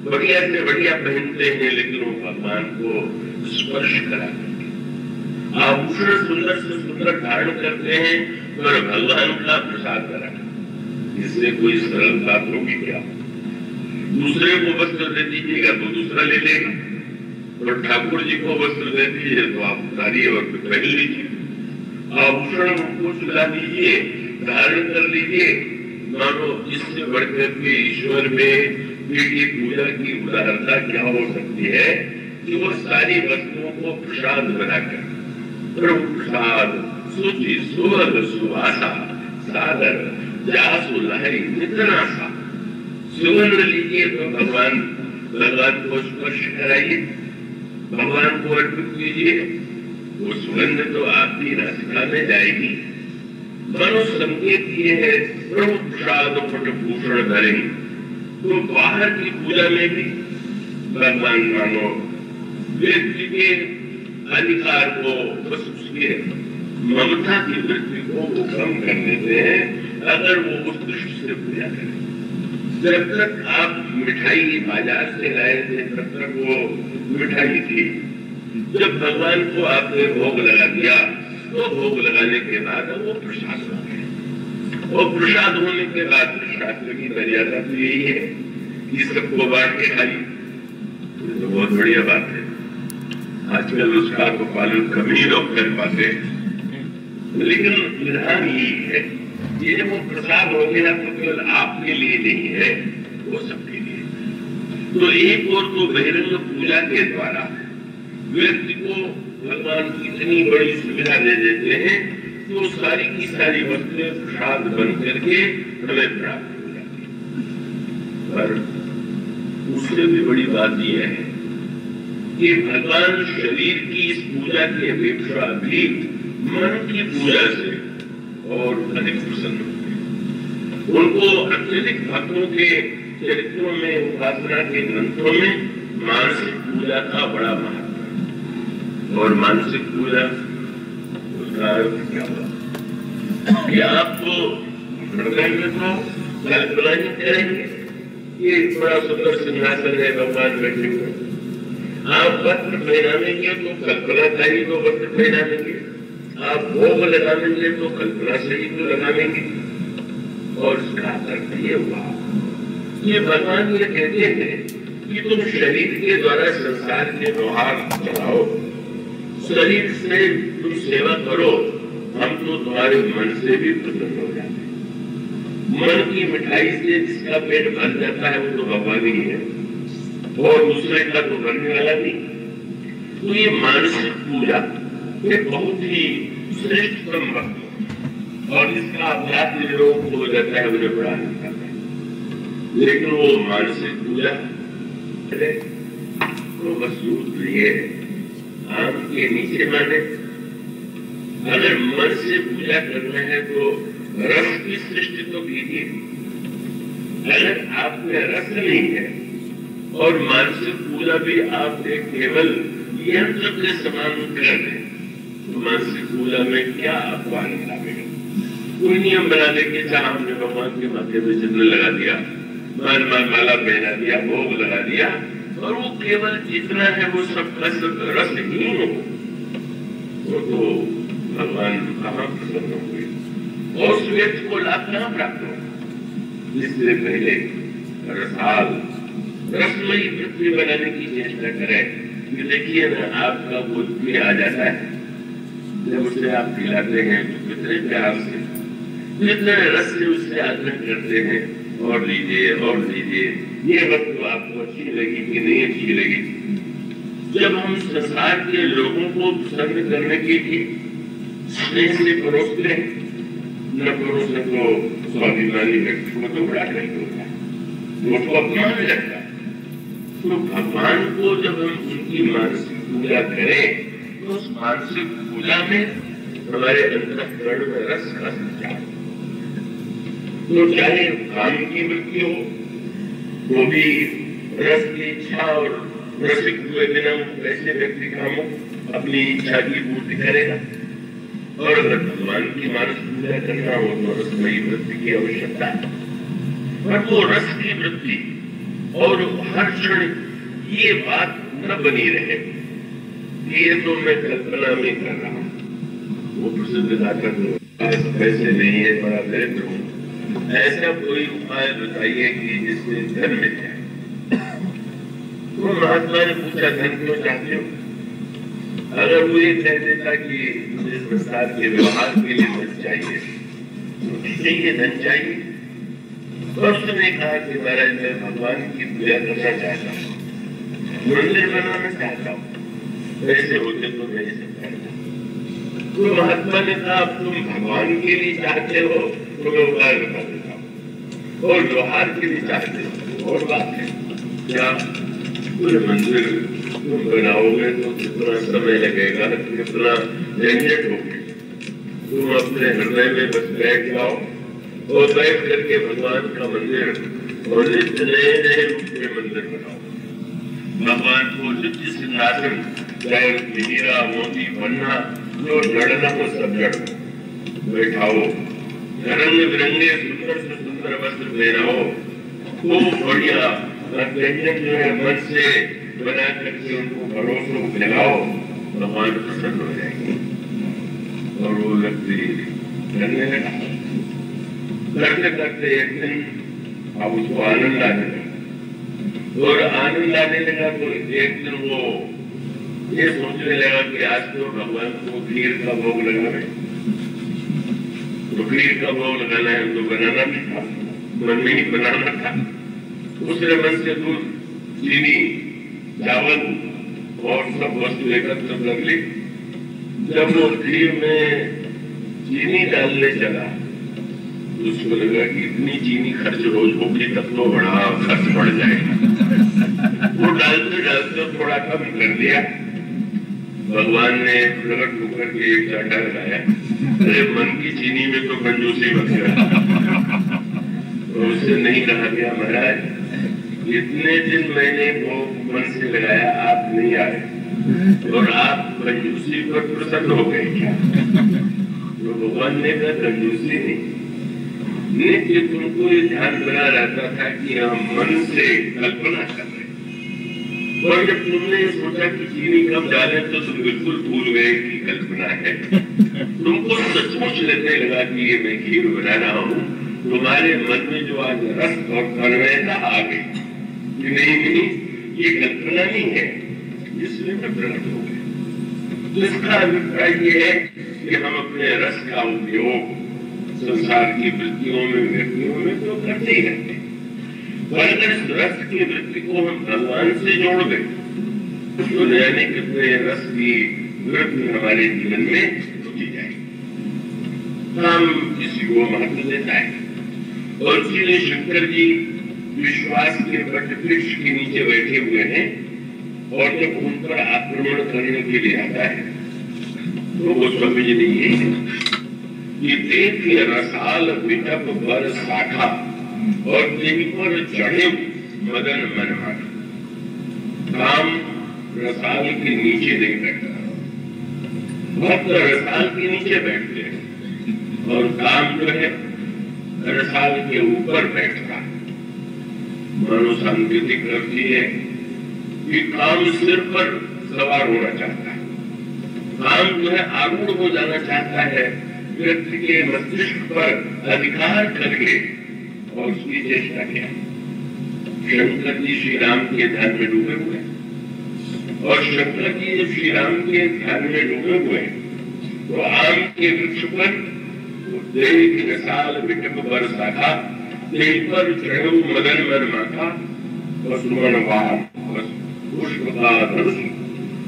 बढ़िया से बढ़िया पहनते हैं लेकिन वो भगवान को स्पर्श करा करके आभूषण सुंदर से सुंदर धारण करते हैं पर भगवान का प्रसाद करा। इससे कोई सरल बात होगी क्या? दूसरे को वस्त्र दे दीजिएगा तो दूसरा ले लेगा, और ठाकुर जी को वस्त्र दे दीजिए तो आप उतारिए और पहन लीजिए। आभूषण उनको चुला दीजिए, धारण कर लीजिए। मानो इससे बढ़कर के ईश्वर में की पूजा की उदारता क्या हो सकती है कि वो सारी वस्तुओं को प्रसाद बनाकर प्रभु प्रसाद सुचि सुवर्ण सुवासा सादर जासु लहरी नितनासा। सुवर्ण लीजिए तो भगवान को स्पर्श कराइए, भगवान को अर्पित कीजिए। वो सुगंध तो आपकी नासिका में जाएगी। मनो संकेत ये है प्रभु प्रसाद पट भूषण धरेंगे। तो बाहर की पूजा में भी भगवान मानो व्यक्ति के अधिकार को बस उसके ममता की वृत्ति को वो कम कर देते हैं अगर वो उस दृष्टि से पूजा करें। जब तक आप मिठाई बाजार से लाए थे तब तक वो मिठाई थी। जब भगवान को आपने भोग लगा दिया तो भोग लगाने के बाद वो प्रसाद हो गया। और प्रसाद होने के बाद शास्त्र की मर्यादा तो यही है कि सबको बांट के खाइए। तो बहुत बढ़िया बात है। आजकल उसका तो पालन कम ही लोग कर पाते, लेकिन विधान यही है ये जब वो प्रसाद हो गया तो केवल आपके लिए नहीं है, वो सबके लिए। तो एक और तो बहिरंग पूजा के द्वारा व्यक्ति को भगवान की इतनी बड़ी सुविधा दे देते हैं तो सारी की सारी वस्तुएं प्रसाद बन करके हमें प्राप्त हो जाती है। पर उससे भी बड़ी बात यह है कि भगवान शरीर की इस पूजा की अपेक्षा भी मन की पूजा से और अधिक प्रसन्न होते हैं। उनको अत्यधिक भक्तों के चरित्रों में, उपासना के ग्रंथों में मानसिक पूजा का बड़ा महत्व है। और मानसिक पूजा उसका अर्थ क्या हुआ कि आपको हृदय में तो कल्पना ही करेंगे ये बड़ा सुंदर सिंहासन है, भगवान बैठे हुए। आप वस्त्र पहनाएंगे तो कल्पना का ही तो वस्त्र पहनाएंगे। आप भोग लगाएंगे तो कल्पना से ही तो लगाएंगे। और इसका अर्थ ये हुआ ये भगवान ये कहते हैं कि तुम शरीर के द्वारा संसार के व्यवहार चलाओ, शरीर से तुम सेवा करो, हम तो तुम्हारे मन से भी प्रसन्न हो जाते हैं। मन की मिठाई से जिसका पेट भर जाता है वो तो भगवान ही है और दूसरे का तो भरने वाला नहीं। तो ये मानसिक पूजा ये बहुत ही श्रेष्ठतम भक्त और इसका अभ्यास जिन लोगों को हो जाता है उन्हें बड़ा नहीं करता है। लेकिन वो मानसिक पूजा को मजबूत नहीं है। आम के नीचे माने अगर मन से पूजा करना है तो रस की सृष्टि तो कीजिए। अगर आप में रस नहीं है और मानसिक पूजा भी आपने केवल यंत्र के समान कर दे तो मानसिक पूजा में क्या आपको आनंद आएगा? कोई नियम बना दे कि चाहे हमने भगवान के माथे पे चिन्ह लगा दिया, मान माला पहना दिया, भोग लगा दिया और वो केवल जितना है वो सब रसहीन हो, वो तो भगवान कहाँ प्रसन्न होंगे और उस व्यक्ति को लाभ कहाँ प्राप्त हो? इससे पहले रसाल रसमयी पृथ्वी बनाने की चेष्टा करें। कि देखिए ना, आपका बुद्ध भी आ जाता है जब उसे आप खिलाते हैं तो कितने प्यार से, कितने रस से उससे आग्रह करते हैं और लीजिए और लीजिए, ये वक्त तो आपको अच्छी लगी कि नहीं अच्छी लगी। जब हम संसार के लोगों को प्रसन्न करने के लिए स्नेह से परोसते हैं, न परोसे तो स्वाभिमानी व्यक्ति को तो बड़ा नहीं होता, वो तो अपमान लगता है। तो भगवान को जब हम उनकी मानसिक पूजा करें तो उस मानसिक पूजा में हमारे अंतःकरण में रस का संचार। तो चाहे काम की वृत्ति हो वो भी रस की इच्छा और रसिक हुए बिना वैसे व्यक्ति कामों अपनी इच्छा की पूर्ति करेगा। और अगर भगवान की मानस पूजा करना हो तो रसमयी वृत्ति की आवश्यकता है। पर वो रस की वृत्ति और हर क्षण ये बात न बनी रहे, ये तो मैं कल्पना में कर रहा हूँ। वो प्रसिद्ध नाटक पैसे नहीं है, बड़ा दरिद्र हूँ, ऐसा कोई उपाय बताइए कि जिससे धन मिल जाए। तो महात्मा ने पूछा, धन क्यों चाहते हो? अगर वो ये कह देता कि मुझे संसार के व्यवहार के लिए धन चाहिए, चाहिए धन चाहिए, तो उसने कहा कि महाराज मैं भगवान की पूजा करना चाहता हूँ, मंदिर बनाना चाहता हूँ, ऐसे होते तो नहीं सकता। तो महात्मा ने कहा तुम भगवान के लिए चाहते हो तो मैं उपाय बता देता हूँ, और व्यवहार के लिए चाहते हो और बात है क्या? पूरे मंदिर तुम बनाओगे तो कितना समय लगेगा, कितना झंझट होगी। तुम अपने हृदय में बस बैठ जाओ और बैठ करके भगवान का मंदिर और नित्य नए नए रूप में मंदिर बनाओ। भगवान को नित्य सिंहासन, चाहे हीरा मोती पन्ना जो जड़ना हो सब जड़ बैठाओ, रंग बिरंगे सुंदर से सुंदर वस्त्र पहनाओ, खूब बढ़िया व्यंजन जो है मन से बना करके उनको परोसो, खिलाओ, भगवान प्रसन्न हो जाएंगे। और वो व्यक्ति करने लगा, करते करते एक दिन अब उसको आनंद आने लगा, और आनंद आने लगा तो एक दिन वो ये सोचने लगा कि आज तो भगवान को खीर का भोग लगावे, तो खीर का भोग लगाना है तो बनाना भी था, मन में ही बनाना था। उसने मन से दूध, चीनी, चावल और सब वस्तु एकत्र कर ली। जब वो खीर में चीनी डालने चला उसको लगा कि इतनी चीनी खर्च रोज होगी तब तो बड़ा खर्च बढ़ जाएगा। वो डालते डालते थोड़ा कम कर दिया। भगवान ने प्रकट होकर के एक चाटा लगाया, अरे मन की चीनी में तो कंजूसी मत करो। तो उससे नहीं कहा गया महाराज इतने दिन मैंने वो मन से लगाया, आप नहीं आए और आप कंजूसी पर प्रसन्न हो गए क्या? तो भगवान ने कहा कंजूसी नहीं, नित्य तुमको ये ध्यान बना रहता था कि हम मन से कल्पना कर रहे, और जब तुमने सोचा कि चीनी कम डाले तो तुम बिल्कुल भूल गए कि कल्पना है। तुमको सचमुच लगने लगा कि ये मैं खीर बना रहा हूँ, तुम्हारे मन में जो आज रस और तन्मयता आ गई कि नहीं ये कल्पना नहीं है, इसलिए मैं प्रकट हो गया। तो इसका अभिप्राय ये है कि हम अपने रस का उपयोग संसार की वृत्तियों में, व्यक्तियों में तो करते ही रहते हैं, पर अगर इस रस की वृत्ति को हम भगवान से जोड़ दें तो जाने कितने रस की वृत्ति हमारे जीवन में जुटी जाएगी। हम किसी को महत्व देता है, और इसीलिए शंकर जी विश्वास के वट वृक्ष के नीचे बैठे हुए हैं और जब उन पर आक्रमण करने के लिए आता है तो वो समझने ये कि देखिए रसाल विटप बर शाखा और देही पर चढ़े मदन मनमाना। काम रसाल के नीचे नहीं बैठता, भक्त रसाल के नीचे बैठते हैं और काम जो है रसाल के ऊपर बैठता। मानो सांकेतिक करती है कि काम सिर पर सवार होना चाहता है, काम जो है आरूढ़ हो जाना चाहता है व्यक्ति के मस्तिष्क पर अधिकार करके, और उसकी चेष्टा क्या है। शंकर जी श्री राम के ध्यान में डूबे हुए और शंकर जी जब श्री राम के ध्यान में डूबे हुए तो आम के वृक्ष पर देख रसाल विटप बर शाखा, देह पर चढ़े मदन मन माथा, पुष्प का धनुष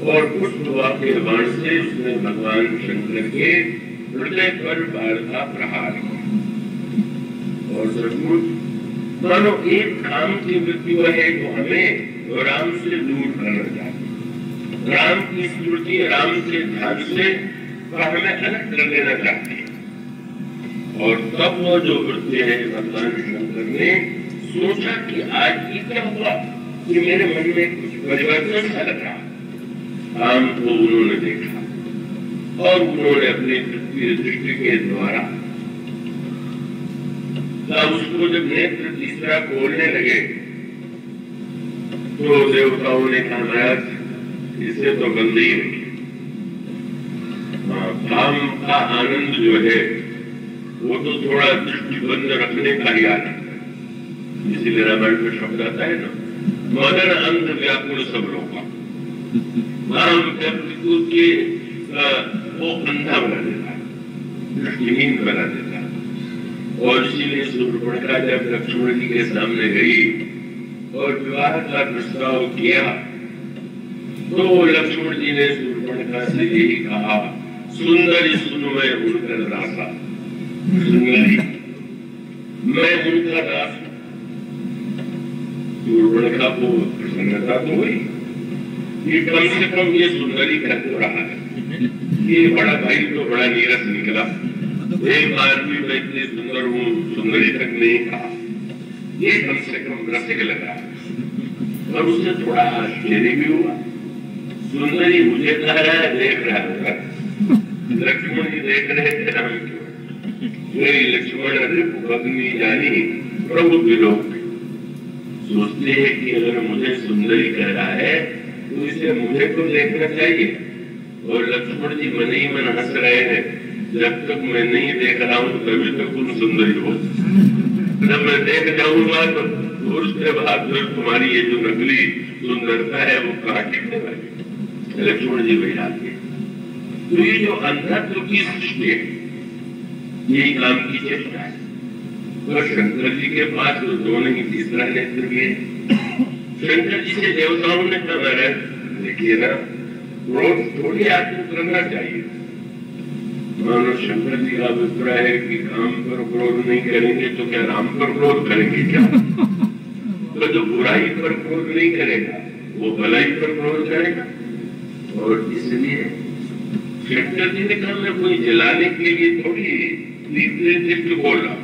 और पुष्पवा के बाण से उसने भगवान शंकर के हृदय पर बाण का प्रहार किया। और सचमुच मानो एक काम की वृत्ति वह है जो हमें राम से दूर करना चाहती, राम की स्मृति राम के ध्यान से हमें अलग कर देना चाहती है। और तब वो जो वृत्ति है भगवान शंकर ने सोचा कि आज क्या हुआ कि मेरे मन में कुछ परिवर्तन सा लग रहा। काम को उन्होंने देखा और उन्होंने अपनी दृष्टि के द्वारा उसको जब नेत्र तीसरा खोलने लगे तो देवताओं ने कहा महाराज इसे तो बंद ही रखिए। काम का आनंद जो है वो तो थोड़ा दृष्टि बंद रखने का ही आनंद है। इसीलिए रामायण में शब्द आता है ना, मदन अंध व्याकुल सब लोग के वो अंधा बना देता है, दृष्टिहीन बना देता है। और इसीलिए शूर्पणखा जब लक्ष्मण जी के सामने गई और विवाह का प्रस्ताव किया तो लक्ष्मण जी ने शूर्पणखा से यही कहा, सुंदरी सुन मैं उनकर दासा, सुंदरी मैं उनका दास। शूर्पणखा को प्रसन्नता तो हुई कि कम से कम ये सुंदरी कर तो रहा है, ये बड़ा भाई तो बड़ा नीरस निकला। एक बार भी मैं इतनी सुंदर हूँ सुंदरी तक नहीं कहा, ये कम से कम रसिक लगा। और उससे थोड़ा आश्चर्य भी हुआ, सुंदरी मुझे कह रहा है देख रहा है, लक्ष्मण जी देख रहे थे राम क्यों। लक्ष्मण भगनी जानी प्रभु विलोक सोचते हैं कि अगर मुझे सुंदरी कह रहा है तो इसे मुझे तो देखना चाहिए। और लक्ष्मण जी मन ही मन हंस रहे हैं, जब तक मैं नहीं देख रहा हूँ तभी तक तुम सुंदरी हो, जब मैं देख जाऊंगा तो उसके बाद फिर तुम्हारी ये जो नकली सुंदरता है वो कहाँ टिकने वाली। लक्ष्मण जी वही आते। तो ये जो अंधत्व की सृष्टि है यही काम की चेष्टा है। और शंकर जी के पास तो दो नहीं तीसरा नेत्र भी है। शंकर जी से देवताओं ने कहा देखिए ना, क्रोध थोड़ी आत्म करना चाहिए। मानो शंकर जी का अभिप्राय है कि काम पर क्रोध नहीं करेंगे तो क्या राम पर क्रोध करेंगे क्या? तो जो बुराई पर क्रोध नहीं करेगा वो भलाई पर क्रोध करेगा। और इसलिए शंकर जी ने कहा मैं कोई जलाने के लिए थोड़ी निर्दिष्ट बोल रहा हूं।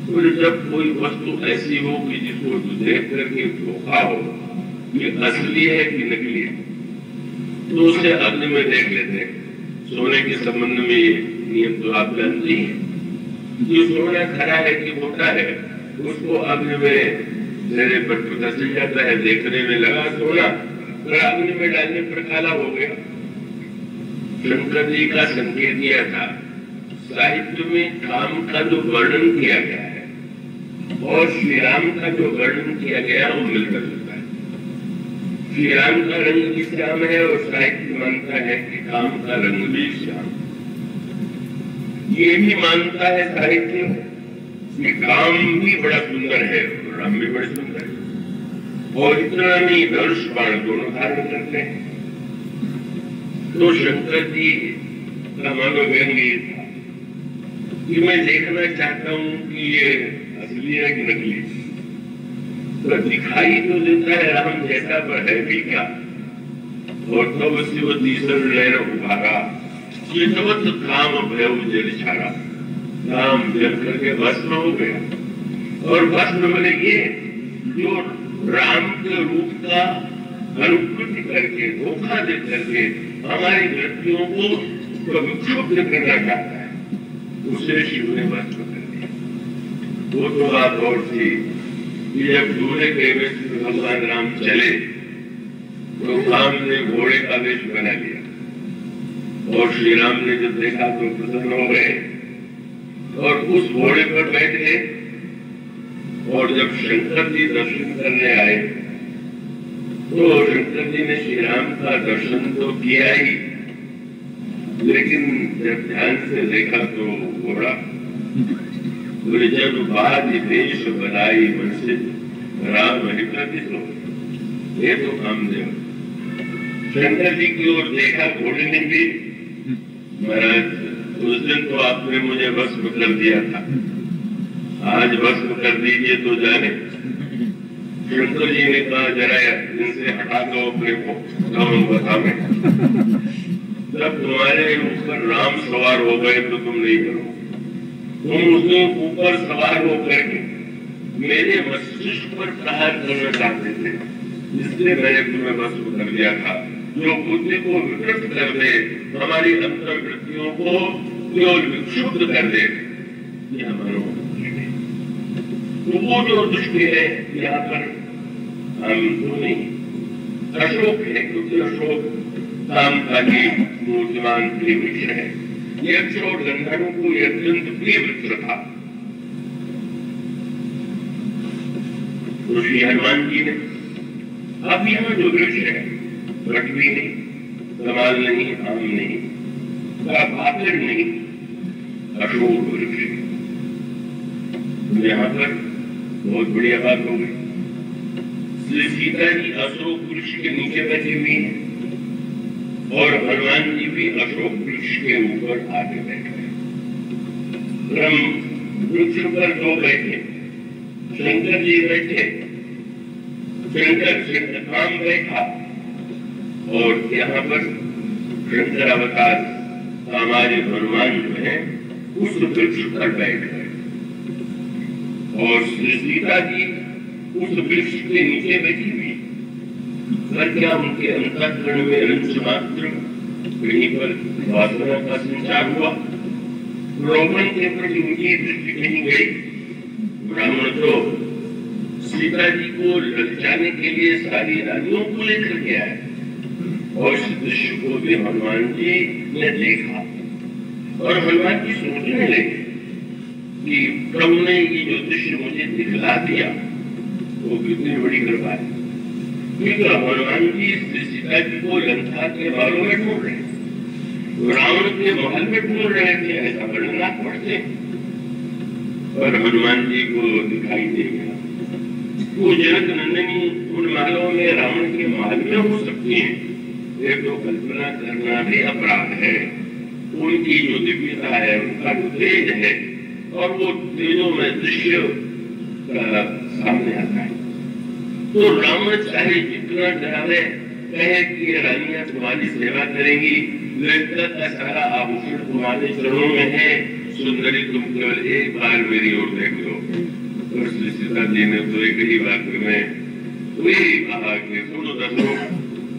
तो जब कोई वस्तु ऐसी हो कि जिसको देख करके धोखा हो ये असली है कि नकली है तो उसे अग्नि में देख लेते हैं। सोने के संबंध में ये नियम तो आप जानते हैं, जो सोना खरा है कि मोटा है उसको अग्नि में चेहरे पर पता चल जाता है। देखने में लगा सोना और अग्नि में डालने पर काला हो गया। शंकर जी का संकेत दिया था, साहित्य में काम का जो वर्णन किया गया है और श्री राम का जो वर्णन किया गया वो मिलकर जुलता है। श्री राम का रंग भी श्याम है और साहित्य मानता है कि काम का रंग भी श्याम। ये भी मानता है साहित्य कि काम भी बड़ा सुंदर है और राम भी बड़े सुंदर है। और इतना नहीं, धनुष बाण दोनों धारण करते हैं। तो शंकर जी का मनोव्यंग ये था कि मैं देखना चाहता हूं कि ये असली है कि नकली। तो दिखाई तो देता है राम जैसा, पर है भी क्या। और तब शिव तीसर नैन उभारा, ये जगत काम भयउ जल छारा। राम जल करके भस्म हो गया। और भस्म मैंने ये जो राम के रूप का अनुकृति करके, धोखा दे करके हमारी वृत्तियों को विक्षुब्ध करना चाहता है, उसे शिव ने भस्म कर दिया। वो तो बात और थी कि जब दूल्हे के वेश में भगवान राम चले तो राम ने घोड़े का वेश बना लिया और श्री राम ने जब देखा तो प्रसन्न हो गए और उस घोड़े पर बैठे। और जब शंकर जी दर्शन करने आए तो शंकर जी ने श्री राम का दर्शन तो किया ही, लेकिन जब ध्यान से देखा तो घोड़ा बोले, जब बाद देश बनाई मन से राम हित, ये तो कामदेव। शंकर जी की ओर देखा घोड़े ने भी, महाराज उस दिन तो आपने मुझे भस्म कर दिया था, आज भस्म कर दीजिए तो जाने। शंकर जी ने कहा, जरा इनसे हटा दो अपने को, कौन बतावे। जब तुम्हारे ऊपर राम सवार हो गए तो तुम नहीं करो। तुम उसके ऊपर सवार होकर के मेरे मस्तिष्क पर प्रहार करना चाहते थे, इसलिए मैंने तुम्हें भस्म कर दिया था। जो बुद्धि को विकृत कर दे, हमारी अंतर्वृत्तियों को केवल विक्षुब्ध कर दे, ये हमारा तो वो जो दृष्टि है यहाँ पर हम तो नहीं, अशोक है, क्योंकि अशोक काम का ही मूर्तिमान प्रिय वृक्ष है। ये अशोक गंधर्वों को अत्यंत प्रिय वृक्ष था। तो श्री हनुमान जी ने अब यहाँ जो वृक्ष है, बटवी नहीं, कमाल नहीं, आम नहीं, पापेड़ नहीं, अशोक वृक्ष। यहाँ पर बहुत बढ़िया बात हो गई। श्री सीता जी अशोक वृक्ष के नीचे बैठी हुई है और हनुमान जी भी अशोक वृक्ष के ऊपर आगे बैठे। ब्रह्म वृक्ष पर दो बैठे, शंकर जी बैठे, शंकर काम बैठा और यहाँ पर शंकर अवतार हमारे हनुमान जो है उस वृक्ष पर बैठ गए और श्री सीता जी उस वृक्ष के नीचे बैठी हुई। पर क्या उनके अंतःकरण में अंश मात्र कहीं पर वासना का संचार हुआ? ब्राह्मण के प्रति उनकी दृष्टि कहीं गई? ब्राह्मण तो सीता जी को ललचाने के लिए सारी रानियों को लेकर के आए और इस दृश्य को भी हनुमान जी ने देखा और हनुमान जी सोचने लगे कि प्रभु ने ये जो दृश्य मुझे दिखला दिया वो कितनी बड़ी कृपा है। क्योंकि हनुमान जी सीता जी को लंका के बालों में ढूंढ रहे, रावण के महल में ढूंढ रहे थे, ऐसा वर्णना पढ़ते और हनुमान जी को दिखाई दे गया। वो जनक नंदिनी उन महलों में रावण के महल में हो सकती है, एक तो कल्पना करना भी अपराध है। उनकी जो दिव्यता है, उनका जो तेज है और वो तेजों में दृश्य सामने आता है। तो रावण चाहे जितना डरावे, कहे कि ये रानियां तुम्हारी सेवा करेंगी, लंका का सारा आभूषण तुम्हारे चरणों में है, सुंदरी तुम केवल एक बार मेरी ओर देख लो। और श्री सीता जी ने तो एक ही वाक्य में वही कहा कि सुनो दसो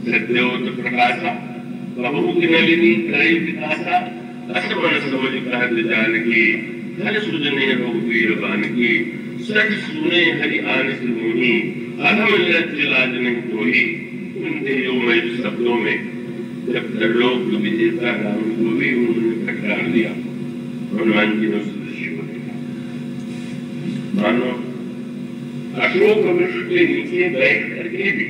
सत्योत प्रकाशा बहु की नलिनी करे विकासा असमन समझ कहत जानकी धन सुजने रघुवीर बानकी सच सुने हरि आनस मुनि अधम लज्ज लाज नहीं कोई। उन तेजोमय शब्दों में जब त्रिलोक विजेता राम को भी उन्होंने फटकार दिया, हनुमान जी ने उस दृश्य को देखा। मानो अशोक वृक्ष के नीचे बैठ करके भी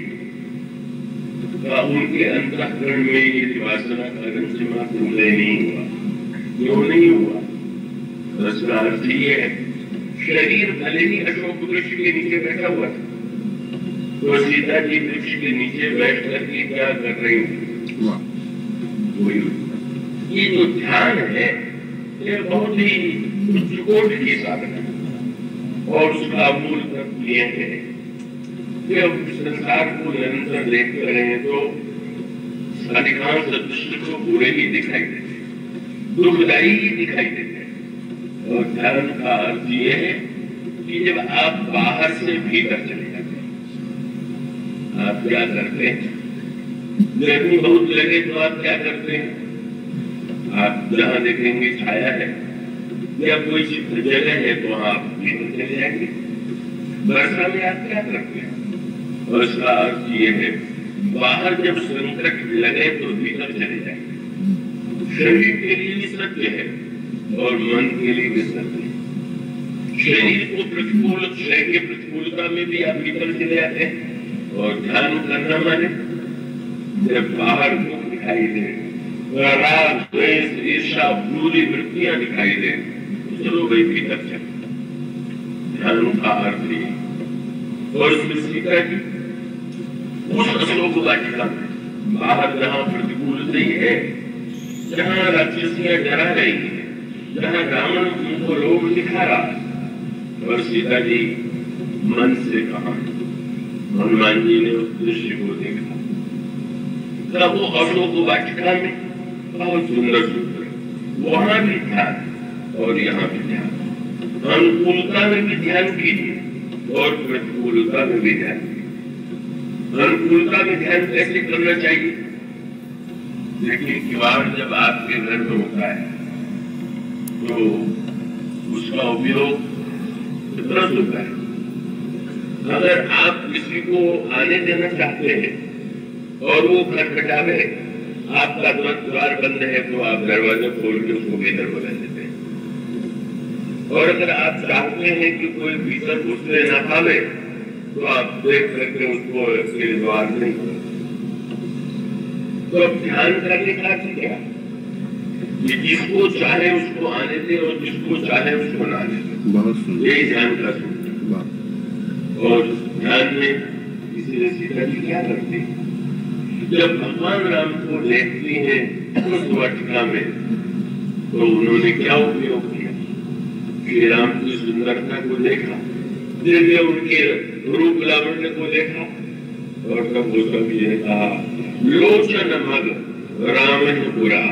उनके अंतःकरण में ये वासना का रंज मात्र उदय नहीं हुआ। क्यों नहीं हुआ? उसका अर्थ ये है, शरीर भले ही अशोक वृक्ष के नीचे बैठा हुआ था, तो सीता जी वृक्ष के नीचे बैठ करके क्या कर रही थी? ये जो ध्यान है ये बहुत ही उच्च कोटि की साधना है और उसका मूल तत्व यह है कि अब संसार को निरंतर देखते रहे तो अधिकांश दृष्टि को बुरे ही दिखाई देते, दुखदायी ही दिखाई देते। और ध्यान का अर्थ ये है कि जब आप बाहर से भीतर चले जाते हैं, आप क्या करते हैं? गर्मी बहुत लगे तो आप क्या करते हैं? आप जहां देखेंगे छाया है या कोई जगह है तो आप भीतर चले जाएंगे। वर्षा में आप क्या करते हैं? और इसका अर्थ ये है, बाहर जब संकट लगे तो भीतर चले जाएंगे। शरीर के लिए भी सत्य है और मन के लिए भी सत्य है। शरीर को प्रतिकूल शरीर के प्रतिकूलता में भी आप भीतर चले जाते हैं। और ध्यान करना माने जब बाहर दुख दिखाई दे, राग, द्वेष, ईर्ष्या, बुरी वृत्तियां दिखाई दे, तो चलो भाई भीतर चले। ध्यान का अर्थ ये। और उसमें सीखा कि उस अश्लोक वाटिका में बाहर जहां प्रतिकूलता ही है, जहां राक्षसियां डरा रही है, जहां रावण उनको लोभ दिखा रहा है, और सीता जी मन से कहा, हनुमान जी ने उस दृश्य को देखा। तब वो अश्लोक वाटिका में बहुत सुंदर सुंदर वहां भी ध्यान और यहाँ भी ध्यान, अनुकूलता में भी ध्यान कीजिए और प्रतिकूलता में भी ध्यान कीजिए। अनुकूलता में ध्यान कैसे करना चाहिए? देखिए, किवाड़ जब आपके घर में होता है तो उसका उपयोग कितना होता है। अगर आप किसी को आने देना चाहते हैं और वो खटखटावे, आपका द्वार बंद है तो आप दरवाजा खोल के उसको भीतर बुला लेते हैं। और अगर आप चाहते हैं कि कोई भीतर घुसने ना पावे तो आप देख करके उसको इसके द्वार नहीं खोलते। तो अब ध्यान करने का अर्थ क्या? कि जिसको चाहे उसको आने दे और जिसको चाहे उसको ना आने दे, यही ध्यान का सूत्र। और ध्यान में इसीलिए सीता जी क्या करती है, जब भगवान राम को देखती हैं उस वाटिका में, तो उन्होंने क्या उपयोग किया? श्री राम की सुंदरता को देखा, दिव्य उनके रूप लावण्य को देखा, और तब वो कवि ने कहा, लोचन मग राम पुरा।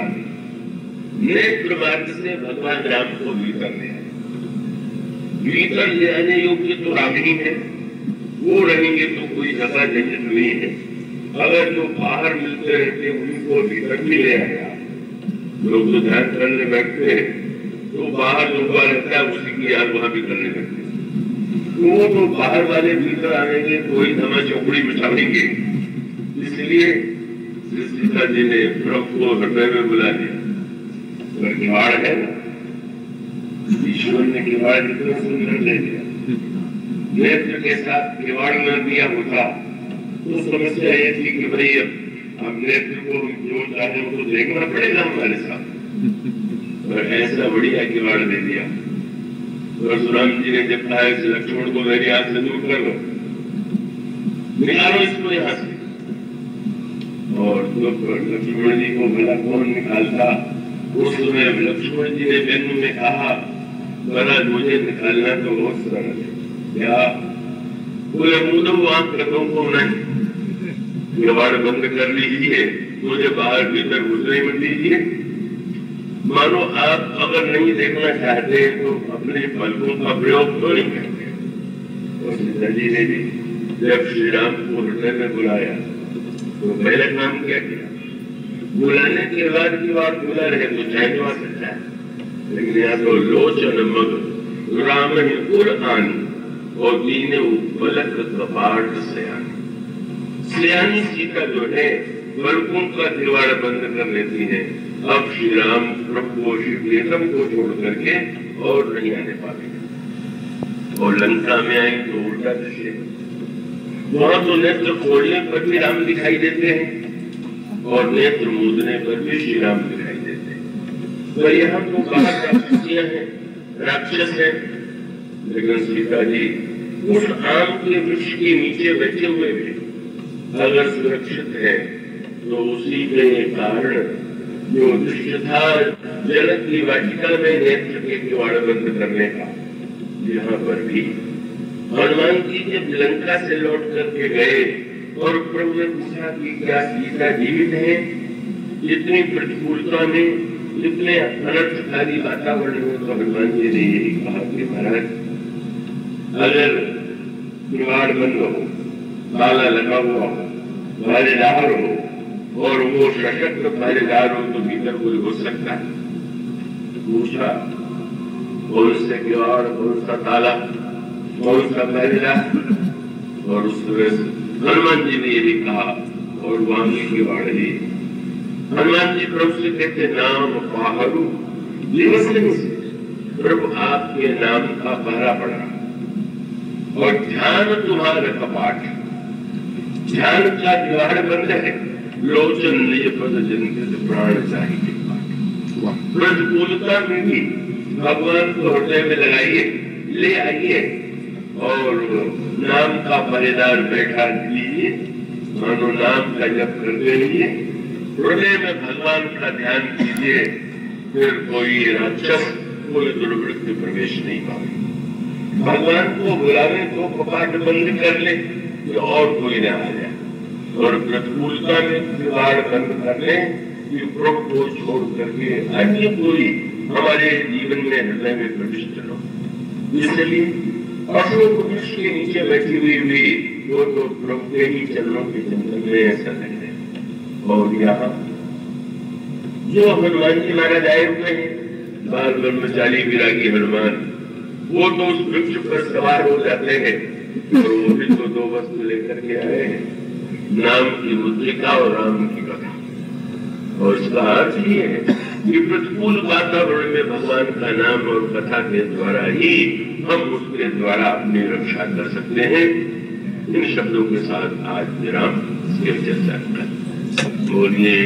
नेत्र मार्ग से भगवान राम को भीतर ले आए। भीतर ले आने योग्य तो राम ही है, वो रहेंगे तो कोई जगह झंझट नहीं है। अगर जो बाहर मिलते रहते उनको भीतर भी ले आया। लोग तो ध्यान करने बैठते हैं तो बाहर जो हुआ रहता है उसी की याद वहां भी करने लगते हैं। वो तो बाहर वाले भीतर आएंगे तो ही धमा चौकड़ी मचाएंगे। इसलिए सीता जी ने प्रभु को हृदय में बुला लिया। तो किवाड़ है ना, ईश्वर ने किवाड़ कितना सुंदर ले लिया। नेत्र के साथ किवाड़ न दिया होता तो समस्या ये थी कि भाई अब नेत्र को जो चाहे वो तो देखना पड़ेगा हमारे साथ। और ऐसा बढ़िया किवाड़ दे दिया। परशुराम जी ने जब कहा लक्ष्मण को मेरे हाथ से दूर कर लो, निकालो इसको यहाँ से। और लक्ष्मण जी को भला कौन निकालता? उस समय लक्ष्मण जी ने वेणु में कहा, बड़ा मुझे निकालना तो बहुत सरल है, क्या बोले मुझे आंख रखो को नहीं, किवाड़ बंद कर लीजिए, मुझे बाहर भीतर घुसने मत दीजिए। मानो आप अगर नहीं देखना चाहते तो अपने पलकों का प्रयोग तो नहीं करते। और सीता जी ने भी जब श्री राम को हृदय में बुलाया तो पहले काम क्या किया? बुलाने के बाद की बात बुला रहे तो चाहे तो आ सकता है, लेकिन यहाँ तो लोचन मग राम ही उर आनी और दीने पलक कपाट सयानी सीता जो है पलकों का दीवार बंद कर लेती है। अब श्री राम प्रभु श्री प्रियतम को छोड़ करके और नहीं आने पाते। और लंका में आए तो उल्टा दृश्य, वहां तो नेत्र खोलने पर भी राम दिखाई देते हैं और नेत्र मूंदने पर भी श्री राम दिखाई देते हैं। तो यहाँ तो बाहर राक्षसियां हैं, राक्षस है, लेकिन सीता जी उस आम के वृक्ष के नीचे बैठे हुए भी अगर सुरक्षित है तो उसी के कारण जो दृश्य था जनक की वाटिका में नेत्र के किवाड़ बंद करने का, यहाँ पर भी हनुमान जी जब लंका से लौट करके गए और प्रभु ने पूछा कि क्या सीता जीवित है, इतनी प्रतिकूलता में, इतने अनर्थकारी वातावरण में, तो हनुमान जी ने यही कहा कि महाराज अगर किवाड़ बंद हो, ताला लगा हुआ हो, पहरेदार हो और वो सशक्त पहरेदार हो तो भीतर कोई हो सकता है। पूछा कौन से किवाड़, कौन सा ताला, कौन सा पहरेदार, और उस हनुमान जी ने यही कहा और वहां की किवाड़ ही। हनुमान जी प्रभु से कहते नाम पाहरू दिवस प्रभु आपके नाम का पहरा पड़ा और ध्यान तुम्हारा कपाट, ध्यान का द्वार बंद है, लोचन निज पद जनित प्राण चाहिए। प्रतिकूलता में भी भगवान को हृदय में लगाइए, ले आइए और नाम का पहरेदार बैठा लीजिए, मानो नाम का जप करते रहिए, हृदय में भगवान का ध्यान कीजिए, फिर कोई राक्षस, कोई दुर्वृत्ति प्रवेश नहीं पाए। भगवान को बुलावे तो कपाट बंद कर ले तो और कोई न आ जाए, और प्रतिकूलता में किवाड़ बंद कर ले कि प्रभु को छोड़ करके अन्य कोई हमारे जीवन में हृदय में प्रविष्ट न हो। इसलिए अशोक वृक्ष के नीचे बैठी हुई भी वो तो प्रभु के ही चरणों के चिंतन में ऐसा लग रहे। और यहाँ जो हनुमान जी महाराज आए हुए हैं, बाल ब्रह्मचारी विरागी हनुमान, वो तो उस वृक्ष पर सवार हो जाते हैं और वो भी तो दो वस्तु लेकर के आए हैं, नाम की मुद्रिका और राम की कथा। और इसका अर्थ ही है कि प्रतिकूल वातावरण में भगवान का नाम और कथा के द्वारा ही हम उसके द्वारा अपनी रक्षा कर सकते हैं। इन शब्दों के साथ आज विराम, चर्चा कर बोलिए।